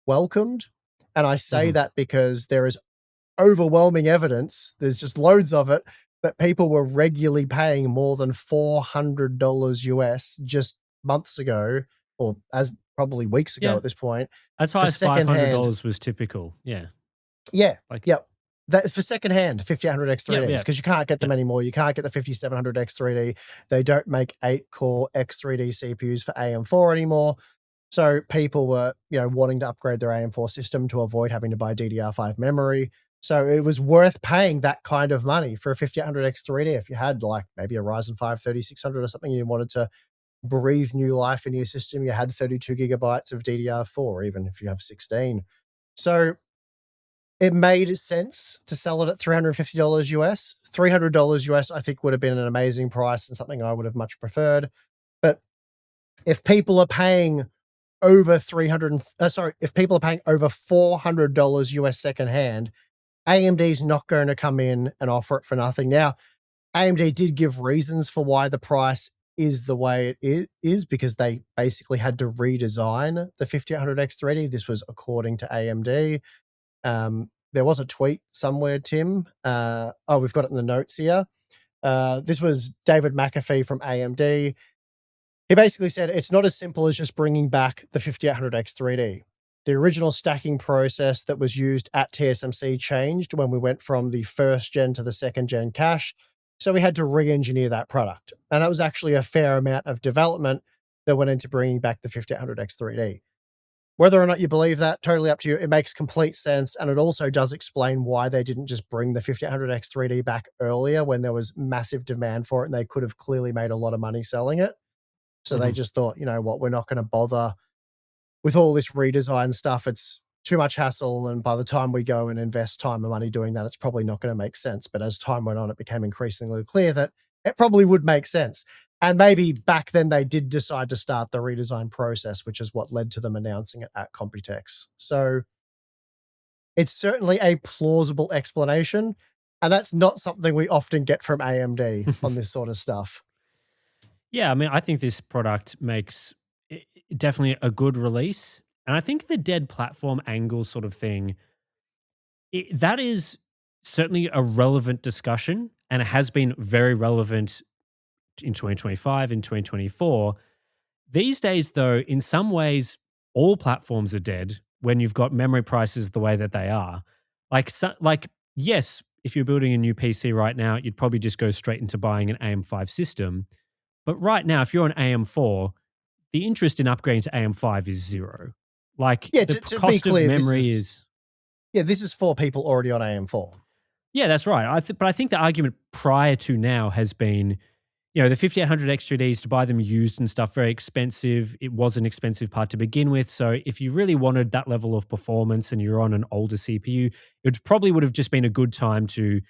welcomed. And I say that because there is overwhelming evidence, there's just loads of it, that people were regularly paying more than $400 US just months ago, or as probably weeks ago at this point. As high as $500 was typical. Yeah. Yeah. That for secondhand 5800X3Ds, because you can't get them anymore. You can't get the 5700X3D. They don't make 8-core X3D CPUs for AM4 anymore. So people were, wanting to upgrade their AM4 system to avoid having to buy DDR5 memory. So it was worth paying that kind of money for a 5800X3D if you had like maybe a Ryzen 5 3600 or something, you wanted to breathe new life into your system. You had 32 gigabytes of DDR4, even if you have 16. So it made sense to sell it at $350 US. $300 US, I think, would have been an amazing price and something I would have much preferred. But if people are paying over if people are paying over $400 US secondhand, AMD's not going to come in and offer it for nothing. Now, AMD did give reasons for why the price is the way it is because they basically had to redesign the 5800X3D. This was according to AMD. There was a tweet somewhere, Tim. We've got it in the notes here. This was David McAfee from AMD. He basically said, it's not as simple as just bringing back the 5800X3D. The original stacking process that was used at TSMC changed when we went from the first gen to the second gen cache. So we had to re-engineer that product. And that was actually a fair amount of development that went into bringing back the 5800X3D. Whether or not you believe that, totally up to you. It makes complete sense. And it also does explain why they didn't just bring the 5800X3D back earlier when there was massive demand for it and they could have clearly made a lot of money selling it. So they just thought, we're not going to bother with all this redesign stuff. It's too much hassle. And by the time we go and invest time and money doing that, it's probably not going to make sense. But as time went on, it became increasingly clear that it probably would make sense. And maybe back then they did decide to start the redesign process, which is what led to them announcing it at Computex. So it's certainly a plausible explanation. And that's not something we often get from AMD on this sort of stuff. Yeah, I mean, I think this product makes definitely a good release. And I think the dead platform angle sort of thing, that is certainly a relevant discussion. And it has been very relevant in 2025 and 2024. These days, though, in some ways, all platforms are dead when you've got memory prices the way that they are. Yes, if you're building a new PC right now, you'd probably just go straight into buying an AM5 system. But right now, if you're on AM4, the interest in upgrading to AM5 is zero. The cost of memory is... Yeah, this is for people already on AM4. Yeah, that's right. But I think the argument prior to now has been, the 5800X3Ds, to buy them used and stuff, very expensive. It was an expensive part to begin with. So if you really wanted that level of performance and you're on an older CPU, it probably would have just been a good time to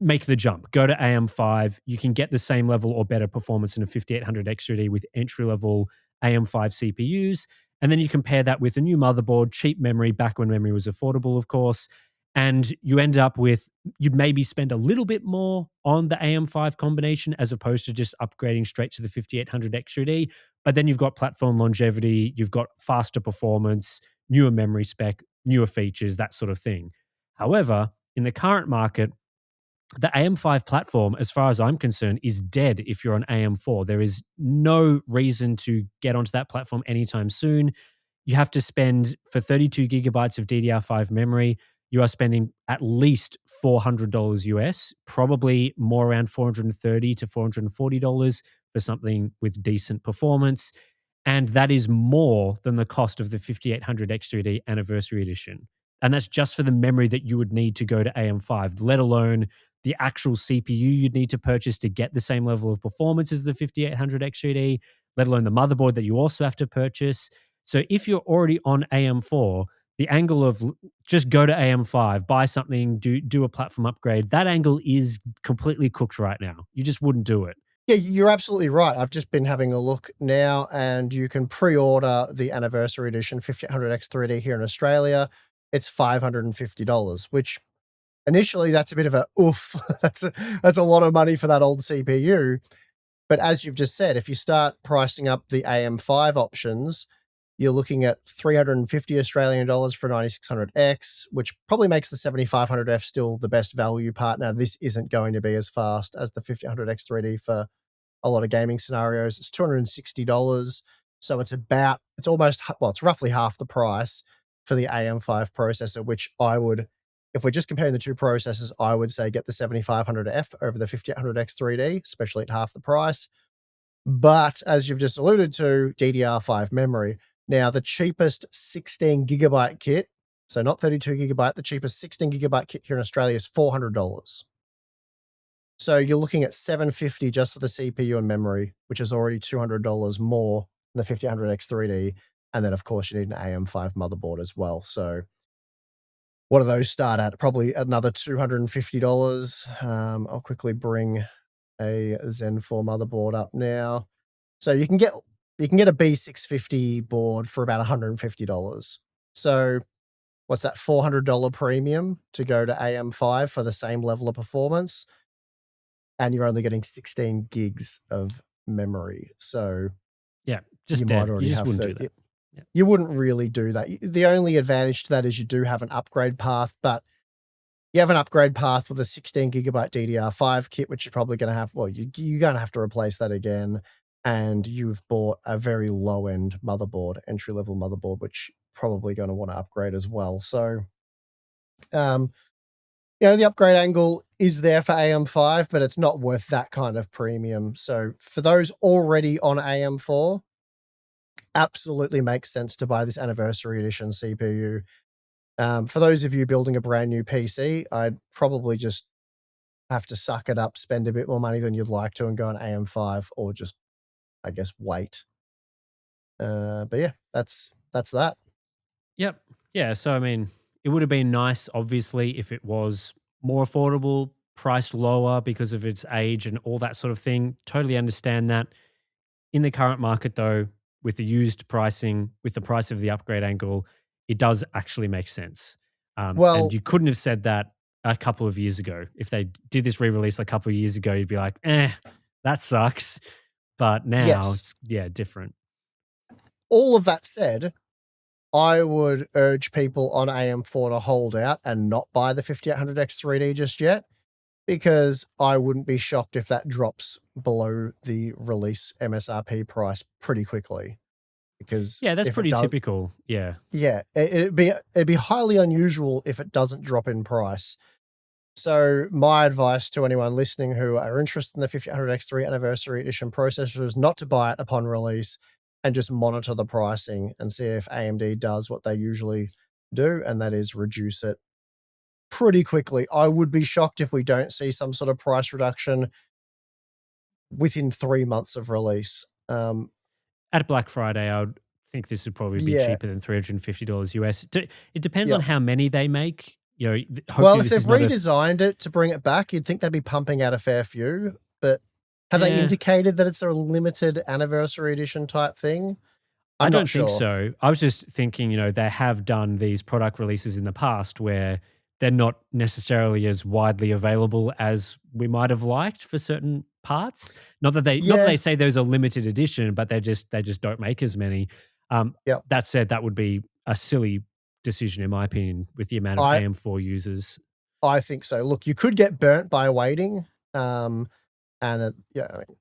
make the jump. Go to AM5. You can get the same level or better performance in a 5800 XTD with entry-level AM5 CPUs. And then you compare that with a new motherboard, cheap memory, back when memory was affordable, of course. And you end up with, you'd maybe spend a little bit more on the AM5 combination as opposed to just upgrading straight to the 5800 XTD. But then you've got platform longevity, you've got faster performance, newer memory spec, newer features, that sort of thing. However, in the current market, the AM5 platform, as far as I'm concerned, is dead if you're on AM4. There is no reason to get onto that platform anytime soon. You have to spend, for 32 gigabytes of DDR5 memory, you are spending at least $400 US, probably more around $430 to $440 for something with decent performance. And that is more than the cost of the 5800 X3D Anniversary Edition. And that's just for the memory that you would need to go to AM5, let alone the actual CPU you'd need to purchase to get the same level of performance as the 5800 X3D, let alone the motherboard that you also have to purchase. So if you're already on AM4, the angle of just go to AM5, buy something, do a platform upgrade, that angle is completely cooked right now. You just wouldn't do it. Yeah, you're absolutely right. I've just been having a look now, and you can pre-order the Anniversary Edition 5800X3D here in Australia. It's $550, which initially that's a bit of a oof. that's a lot of money for that old CPU. But as you've just said, if you start pricing up the AM5 options, you're looking at 350 Australian dollars for 9600X, which probably makes the 7500F still the best value part. Now, this isn't going to be as fast as the 5800X3D for a lot of gaming scenarios. It's $260. So it's roughly half the price for the AM5 processor, which I would, if we're just comparing the two processors, I would say get the 7500F over the 5800X3D, especially at half the price. But as you've just alluded to, DDR5 memory. Now, the cheapest 16 gigabyte kit, so not 32 gigabyte, the cheapest 16 gigabyte kit here in Australia is $400. So you're looking at $750 just for the CPU and memory, which is already $200 more than the 5800X3D. And then, of course, you need an AM5 motherboard as well. So what do those start at? Probably another $250. I'll quickly bring a Zen 4 motherboard up now. So you can get a B650 board for about $150. So what's that, $400 premium to go to AM5 for the same level of performance? And you're only getting 16 gigs of memory. So yeah, just you dead. You just wouldn't do that. Yeah. You wouldn't really do that. The only advantage to that is you do have an upgrade path, but you have an upgrade path with a 16 gigabyte DDR5 kit, which you're probably going to have. Well, you're going to have to replace that again. And you've bought a very low-end motherboard, entry-level motherboard, which you're probably going to want to upgrade as well. So, the upgrade angle is there for AM5, but it's not worth that kind of premium. So for those already on AM4, absolutely makes sense to buy this Anniversary Edition CPU. For those of you building a brand new PC, I'd probably just have to suck it up, spend a bit more money than you'd like to, and go on AM5, or just, I guess, wait. But yeah, that's that. Yep. Yeah. So, I mean, it would have been nice, obviously, if it was more affordable, priced lower because of its age and all that sort of thing. Totally understand that. In the current market, though, with the used pricing, with the price of the upgrade angle, it does actually make sense. And you couldn't have said that a couple of years ago. If they did this re-release a couple of years ago, you'd be like, that sucks. But now it's different. All of that said, I would urge people on AM4 to hold out and not buy the 5800X3D just yet, because I wouldn't be shocked if that drops below the release MSRP price pretty quickly. Because that's pretty typical. Yeah. Yeah, it'd be highly unusual if it doesn't drop in price. So my advice to anyone listening who are interested in the 5800X3 Anniversary Edition processor is not to buy it upon release, and just monitor the pricing and see if AMD does what they usually do, and that is reduce it pretty quickly. I would be shocked if we don't see some sort of price reduction within 3 months of release. At Black Friday, I would think this would probably be cheaper than $350 US. It depends on how many they make. hopefully Well, if this they've is not a redesigned it to bring it back, you'd think they'd be pumping out a fair few. But have they Yeah. indicated that it's a limited anniversary edition type thing? I I'm not don't think sure. so. I was just thinking, they have done these product releases in the past where they're not necessarily as widely available as we might have liked for certain parts. Not that they say there's a limited edition, but they just don't make as many. Yep. That said, that would be a silly decision in my opinion with the amount of I AM4 users. I think so. Look, you could get burnt by waiting. And I mean,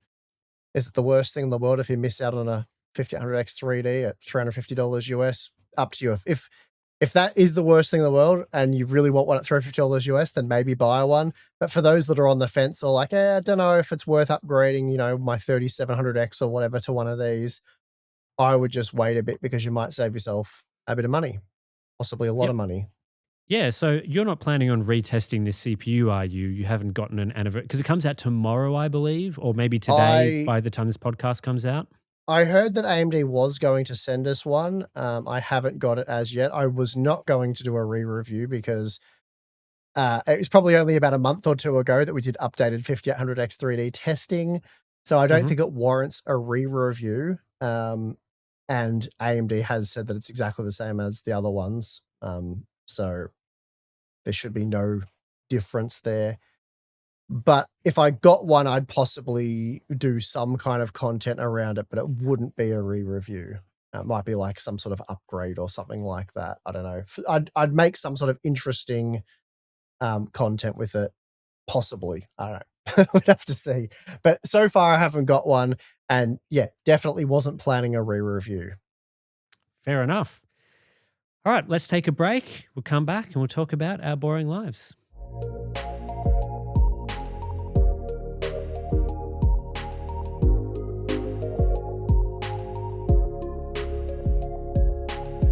is it the worst thing in the world if you miss out on a 5800X 3D at $350 US? Up to you. If that is the worst thing in the world and you really want one at $350 US, then maybe buy one. But for those that are on the fence or like, I don't know if it's worth upgrading, my 3700X or whatever to one of these, I would just wait a bit because you might save yourself a bit of money, possibly a lot of money. Yeah, so you're not planning on retesting this CPU, are you? You haven't gotten an anniversary because it comes out tomorrow, I believe, or maybe today by the time this podcast comes out. I heard that AMD was going to send us one. I haven't got it as yet. I was not going to do a re-review because it was probably only about a month or two ago that we did updated 5800X 3D testing. So I don't think it warrants a re-review. And AMD has said that it's exactly the same as the other ones. So there should be no difference there. But if I got one, I'd possibly do some kind of content around it, but it wouldn't be a re-review. It might be like some sort of upgrade or something like that. I don't know. I'd make some sort of interesting content with it, possibly. I don't know. We'd have to see. But so far, I haven't got one. And yeah, definitely wasn't planning a re-review. Fair enough. All right, let's take a break. We'll come back and we'll talk about our boring lives.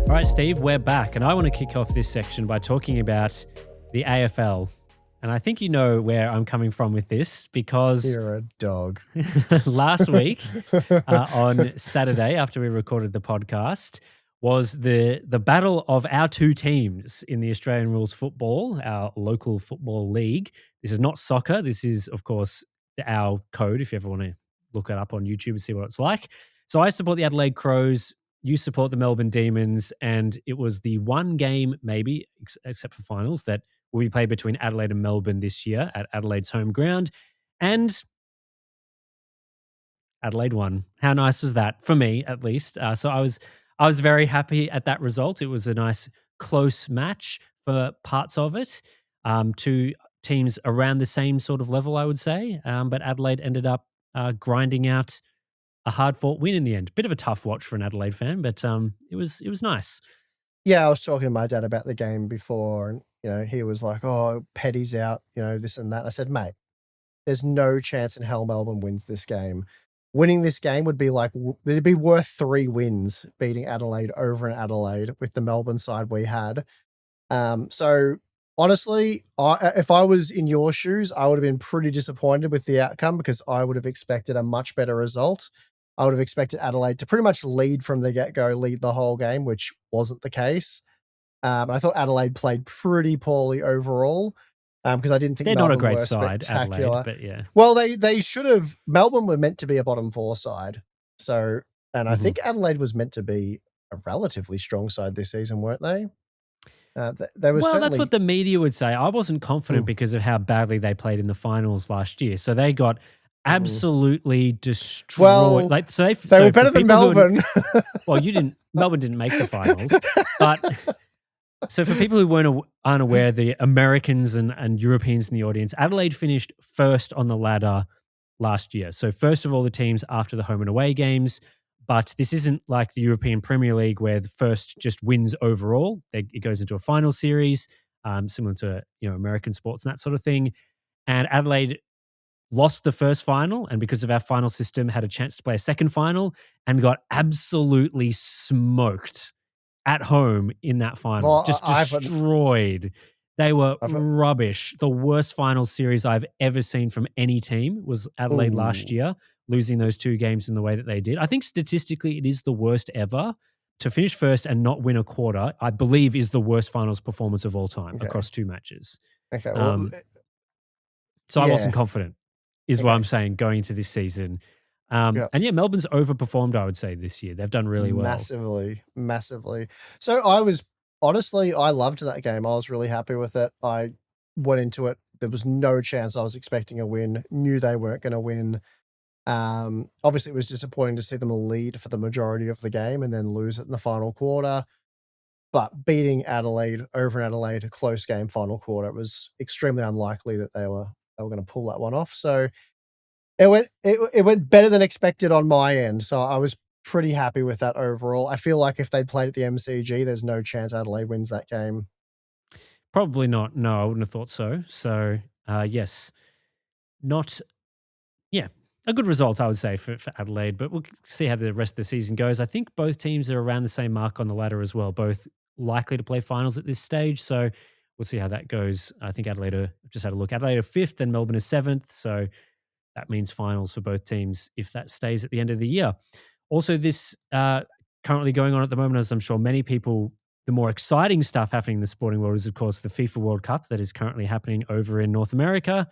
All right, Steve, we're back. And I want to kick off this section by talking about the AFL. And I think you know where I'm coming from with this because you're a dog. Last week on Saturday, after we recorded the podcast, was the battle of our two teams in the Australian rules football, our local football league. This is not soccer. This is, of course, our code, if you ever want to look it up on YouTube and see what it's like. So I support the Adelaide Crows. You support the Melbourne Demons. And it was the one game, maybe, except for finals, that will be played between Adelaide and Melbourne this year at Adelaide's home ground. And Adelaide won. How nice was that? For me, at least. So I was very happy at that result. It was a nice close match for parts of it. Two teams around the same sort of level, I would say. But Adelaide ended up grinding out a hard-fought win in the end. Bit of a tough watch for an Adelaide fan, but it was nice. Yeah, I was talking to my dad about the game before, and he was like, "Oh, Petty's out, this and that." I said, "Mate, there's no chance in hell Melbourne wins this game. Winning this game would be it'd be worth 3 wins beating Adelaide over in Adelaide with the Melbourne side we had." So honestly, if I was in your shoes, I would have been pretty disappointed with the outcome because I would have expected a much better result. I would have expected Adelaide to pretty much lead from the get-go, lead the whole game, which wasn't the case. I thought Adelaide played pretty poorly overall because I didn't think they're Melbourne not a great were side, spectacular. Adelaide, but yeah. Well, they should have. Melbourne were meant to be a bottom 4 side. So, and I think Adelaide was meant to be a relatively strong side this season, weren't they? They were that's what the media would say. I wasn't confident because of how badly they played in the finals last year. So they got absolutely destroyed. Well, they were better than Melbourne. Melbourne didn't make the finals, but so for people who aren't aware, the Americans and Europeans in the audience, Adelaide finished first on the ladder last year. So first of all the teams after the home and away games. But this isn't like the European Premier League where the first just wins overall. It goes into a final series, similar to American sports and that sort of thing. And Adelaide lost the first final, and because of our final system, had a chance to play a second final and got absolutely smoked at home in that final. Well, just destroyed. They were rubbish. The worst final series I've ever seen from any team was Adelaide last year, losing those 2 games in the way that they did. I think statistically it is the worst ever, to finish first and not win a quarter, I believe, is the worst finals performance of all time across 2 matches. Okay. Well, So I wasn't confident, is what I'm saying, going into this season. And Melbourne's overperformed, I would say, this year. They've done really well. Massively. So I loved that game. I was really happy with it. I went into it. There was no chance I was expecting a win. Knew they weren't going to win. Obviously, it was disappointing to see them lead for the majority of the game and then lose it in the final quarter. But beating Adelaide over in Adelaide, a close game, final quarter, it was extremely unlikely that they were going to pull that one off. So it went better than expected on my end. So I was pretty happy with that overall. I feel like if they'd played at the MCG, there's no chance Adelaide wins that game. Probably not. No, I wouldn't have thought so. So, yes, a good result, I would say, for Adelaide. But we'll see how the rest of the season goes. I think both teams are around the same mark on the ladder as well, both likely to play finals at this stage. So we'll see how that goes. I think Adelaide, just had a look, Adelaide are 5th and Melbourne is 7th. So that means finals for both teams if that stays at the end of the year. Also, this currently going on at the moment, as I'm sure many people, the more exciting stuff happening in the sporting world is, of course, the FIFA World Cup that is currently happening over in North America.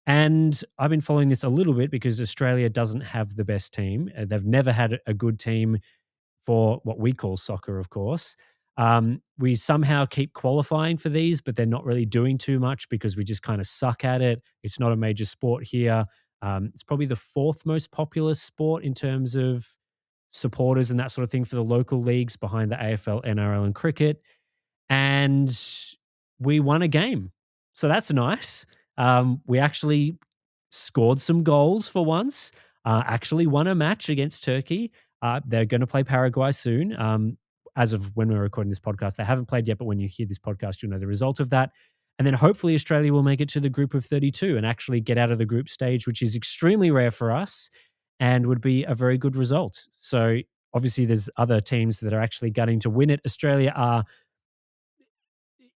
And I've been following this a little bit because Australia doesn't have the best team. They've never had a good team for what we call soccer, of course. We somehow keep qualifying for these, but they're not really doing too much because we just kind of suck at it. It's not a major sport here. It's probably the 4th most popular sport in terms of supporters and that sort of thing for the local leagues, behind the AFL, NRL, and cricket. And we won a game. So that's nice. We actually scored some goals for once, actually won a match against Turkey. They're going to play Paraguay soon. As of when we're recording this podcast, they haven't played yet, but when you hear this podcast, you'll know the result of that. And then hopefully Australia will make it to the group of 32 and actually get out of the group stage, which is extremely rare for us and would be a very good result. So obviously there's other teams that are actually gunning to win it. Australia are,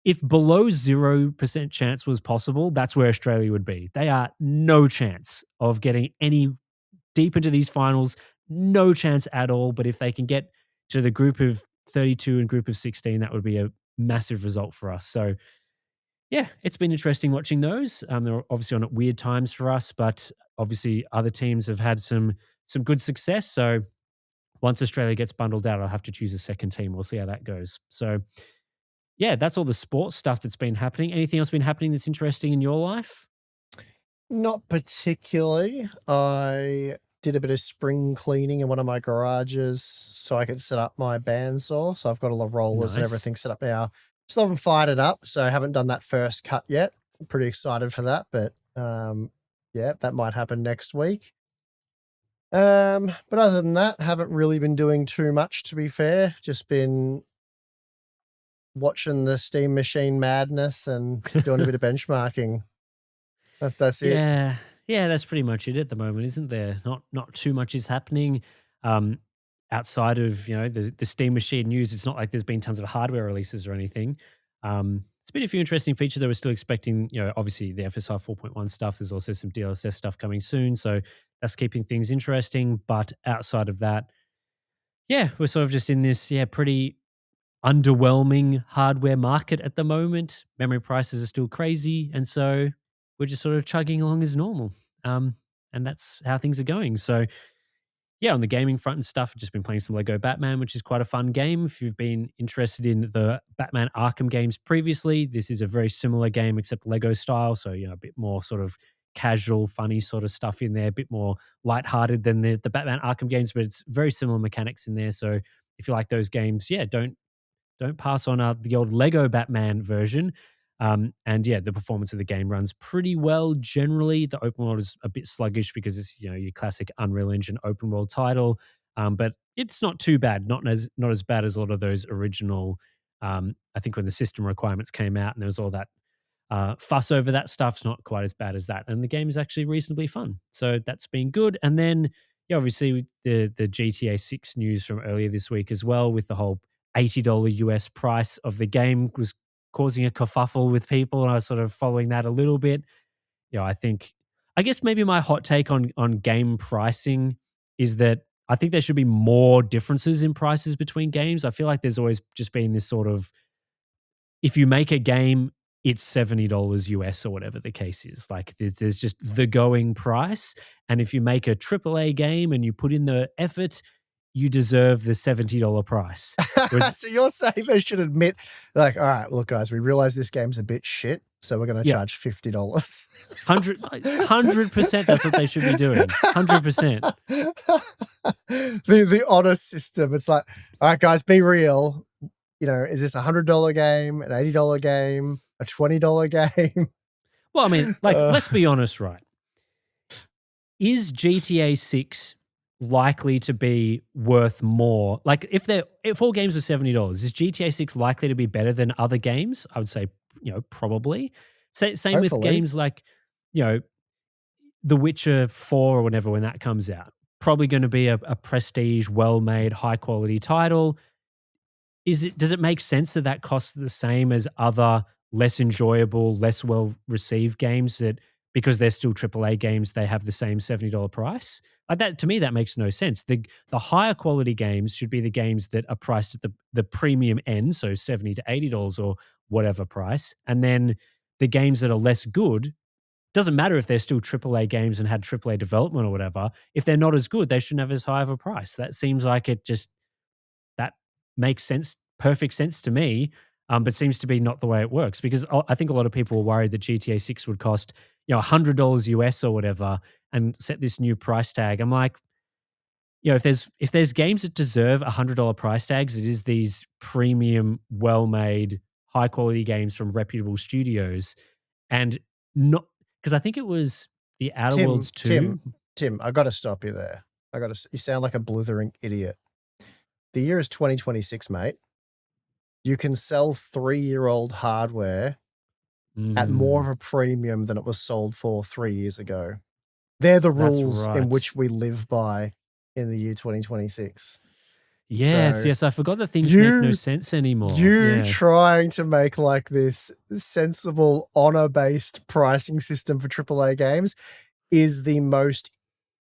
if below 0% chance was possible, that's where Australia would be. They are no chance of getting any deep into these finals, no chance at all. But if they can get to the group of 32 and group of 16, that would be a massive result for us. So yeah, it's been interesting watching those. They're obviously on at weird times for us, but obviously other teams have had some good success. So once Australia gets bundled out, I'll have to choose a second team. We'll see how that goes. So yeah, that's all the sports stuff that's been happening. Anything else been happening that's interesting in your life? Not particularly. I did a bit of spring cleaning in one of my garages so I could set up my bandsaw. So I've got all the rollers and everything set up now. Still haven't fired it up, so I haven't done that first cut yet. I'm pretty excited for that, but yeah, that might happen next week. But other than that, haven't really been doing too much, to be fair. Just been watching the Steam Machine madness and doing a bit of benchmarking. That's it. Yeah, that's pretty much it at the moment, isn't there? Not too much is happening. Outside of the Steam Machine news, it's not like there's been tons of hardware releases or anything. It's been a few interesting features that we're still expecting. Obviously the FSR 4.1 stuff. There's also some DLSS stuff coming soon, so that's keeping things interesting. But outside of that, yeah, we're sort of just in this pretty underwhelming hardware market at the moment. Memory prices are still crazy, and so we're just sort of chugging along as normal. And that's how things are going. So yeah, on the gaming front and stuff, I've just been playing some Lego Batman, which is quite a fun game. If you've been interested in the Batman Arkham games previously, this is a very similar game except Lego style. So, a bit more sort of casual, funny sort of stuff in there, a bit more lighthearted than the Batman Arkham games, but it's very similar mechanics in there. So if you like those games, don't pass on the old Lego Batman version. And yeah, the performance of the game runs pretty well generally. The open world is a bit sluggish because it's your classic Unreal Engine open world title, but it's not too bad. Not as bad as a lot of those original. I think when the system requirements came out and there was all that fuss over that stuff, it's not quite as bad as that. And the game is actually reasonably fun, so that's been good. And then obviously the GTA 6 news from earlier this week as well, with the whole $80 US price of the game was causing a kerfuffle with people, and I was sort of following that a little bit. I guess maybe my hot take on game pricing is that I think there should be more differences in prices between games. I feel like there's always just been this sort of, if you make a game, it's $70 US or whatever the case is. Like there's just the going price. And if you make a AAA game and you put in the effort, you deserve the $70 price. So you're saying they should admit, like, all right, look, guys, we realize this game's a bit shit, so we're going to charge $50. 100%. That's what they should be doing. 100%. The honor system. It's like, all right, guys, be real. You know, is this $100 game, an $80 game, a $20 game? Well, I mean, like, let's be honest, right? Is GTA 6 likely to be worth more? Like, if all games are $70, is GTA 6 likely to be better than other games? I would say, probably. Same Hopefully. with games like, The Witcher 4 or whatever when that comes out. Probably going to be a prestige, well-made, high-quality title. Does it make sense that costs the same as other less enjoyable, less well-received games that because they're still AAA games, they have the same $70 price? Like that, to me, that makes no sense. The higher quality games should be the games that are priced at the premium end, so $70 to $80 or whatever price. And then the games that are less good, doesn't matter if they're still AAA games and had AAA development or whatever. If they're not as good, they shouldn't have as high of a price. That seems like that makes sense, perfect sense to me, but seems to be not the way it works, because I think a lot of people were worried that GTA 6 would cost $100 US or whatever and set this new price tag. I'm like, if there's games that deserve $100 price tags, it is these premium, well-made, high-quality games from reputable studios, and not because I think it was the Outer Worlds 2. Tim, I got to stop you there. You sound like a blithering idiot. The year is 2026, mate. You can sell 3-year-old hardware at more of a premium than it was sold for 3 years ago. They're the rules in which we live by in the year 2026. Yes, I forgot that things make no sense anymore. Trying to make like this sensible honor-based pricing system for AAA games is the most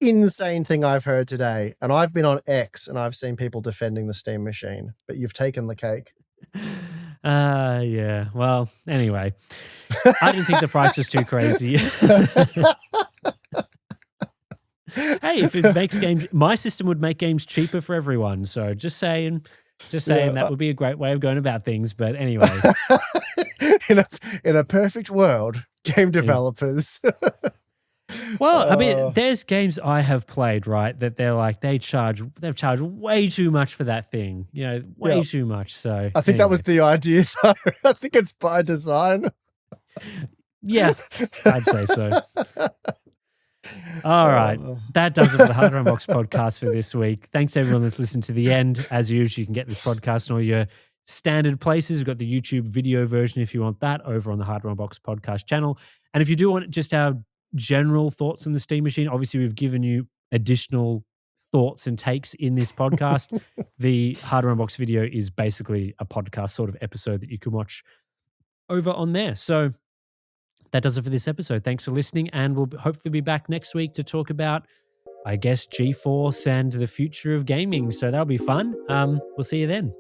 insane thing I've heard today. And I've been on X and I've seen people defending the Steam machine, but you've taken the cake. Yeah. Well, anyway, I didn't think the price was too crazy. Hey, if it makes games, my system would make games cheaper for everyone. So just saying that would be a great way of going about things. But anyway, in a perfect world, game developers. Well, I mean, there's games I have played, right, that they've charged way too much for that thing. Way too much. So I think that was the idea, though. I think it's by design. Yeah, I'd say so. All right. That does it for the Hard Run Box podcast for this week. Thanks everyone that's listened to the end. As usual, you can get this podcast in all your standard places. We've got the YouTube video version if you want that over on the Hard Run Box podcast channel. And if you do want just our general thoughts on the Steam machine, obviously we've given you additional thoughts and takes in this podcast. The Hard Run Box video is basically a podcast sort of episode that you can watch over on there. So that does it for this episode. Thanks for listening, and we'll hopefully be back next week to talk about, I guess, GeForce and the future of gaming. So that'll be fun. We'll see you then.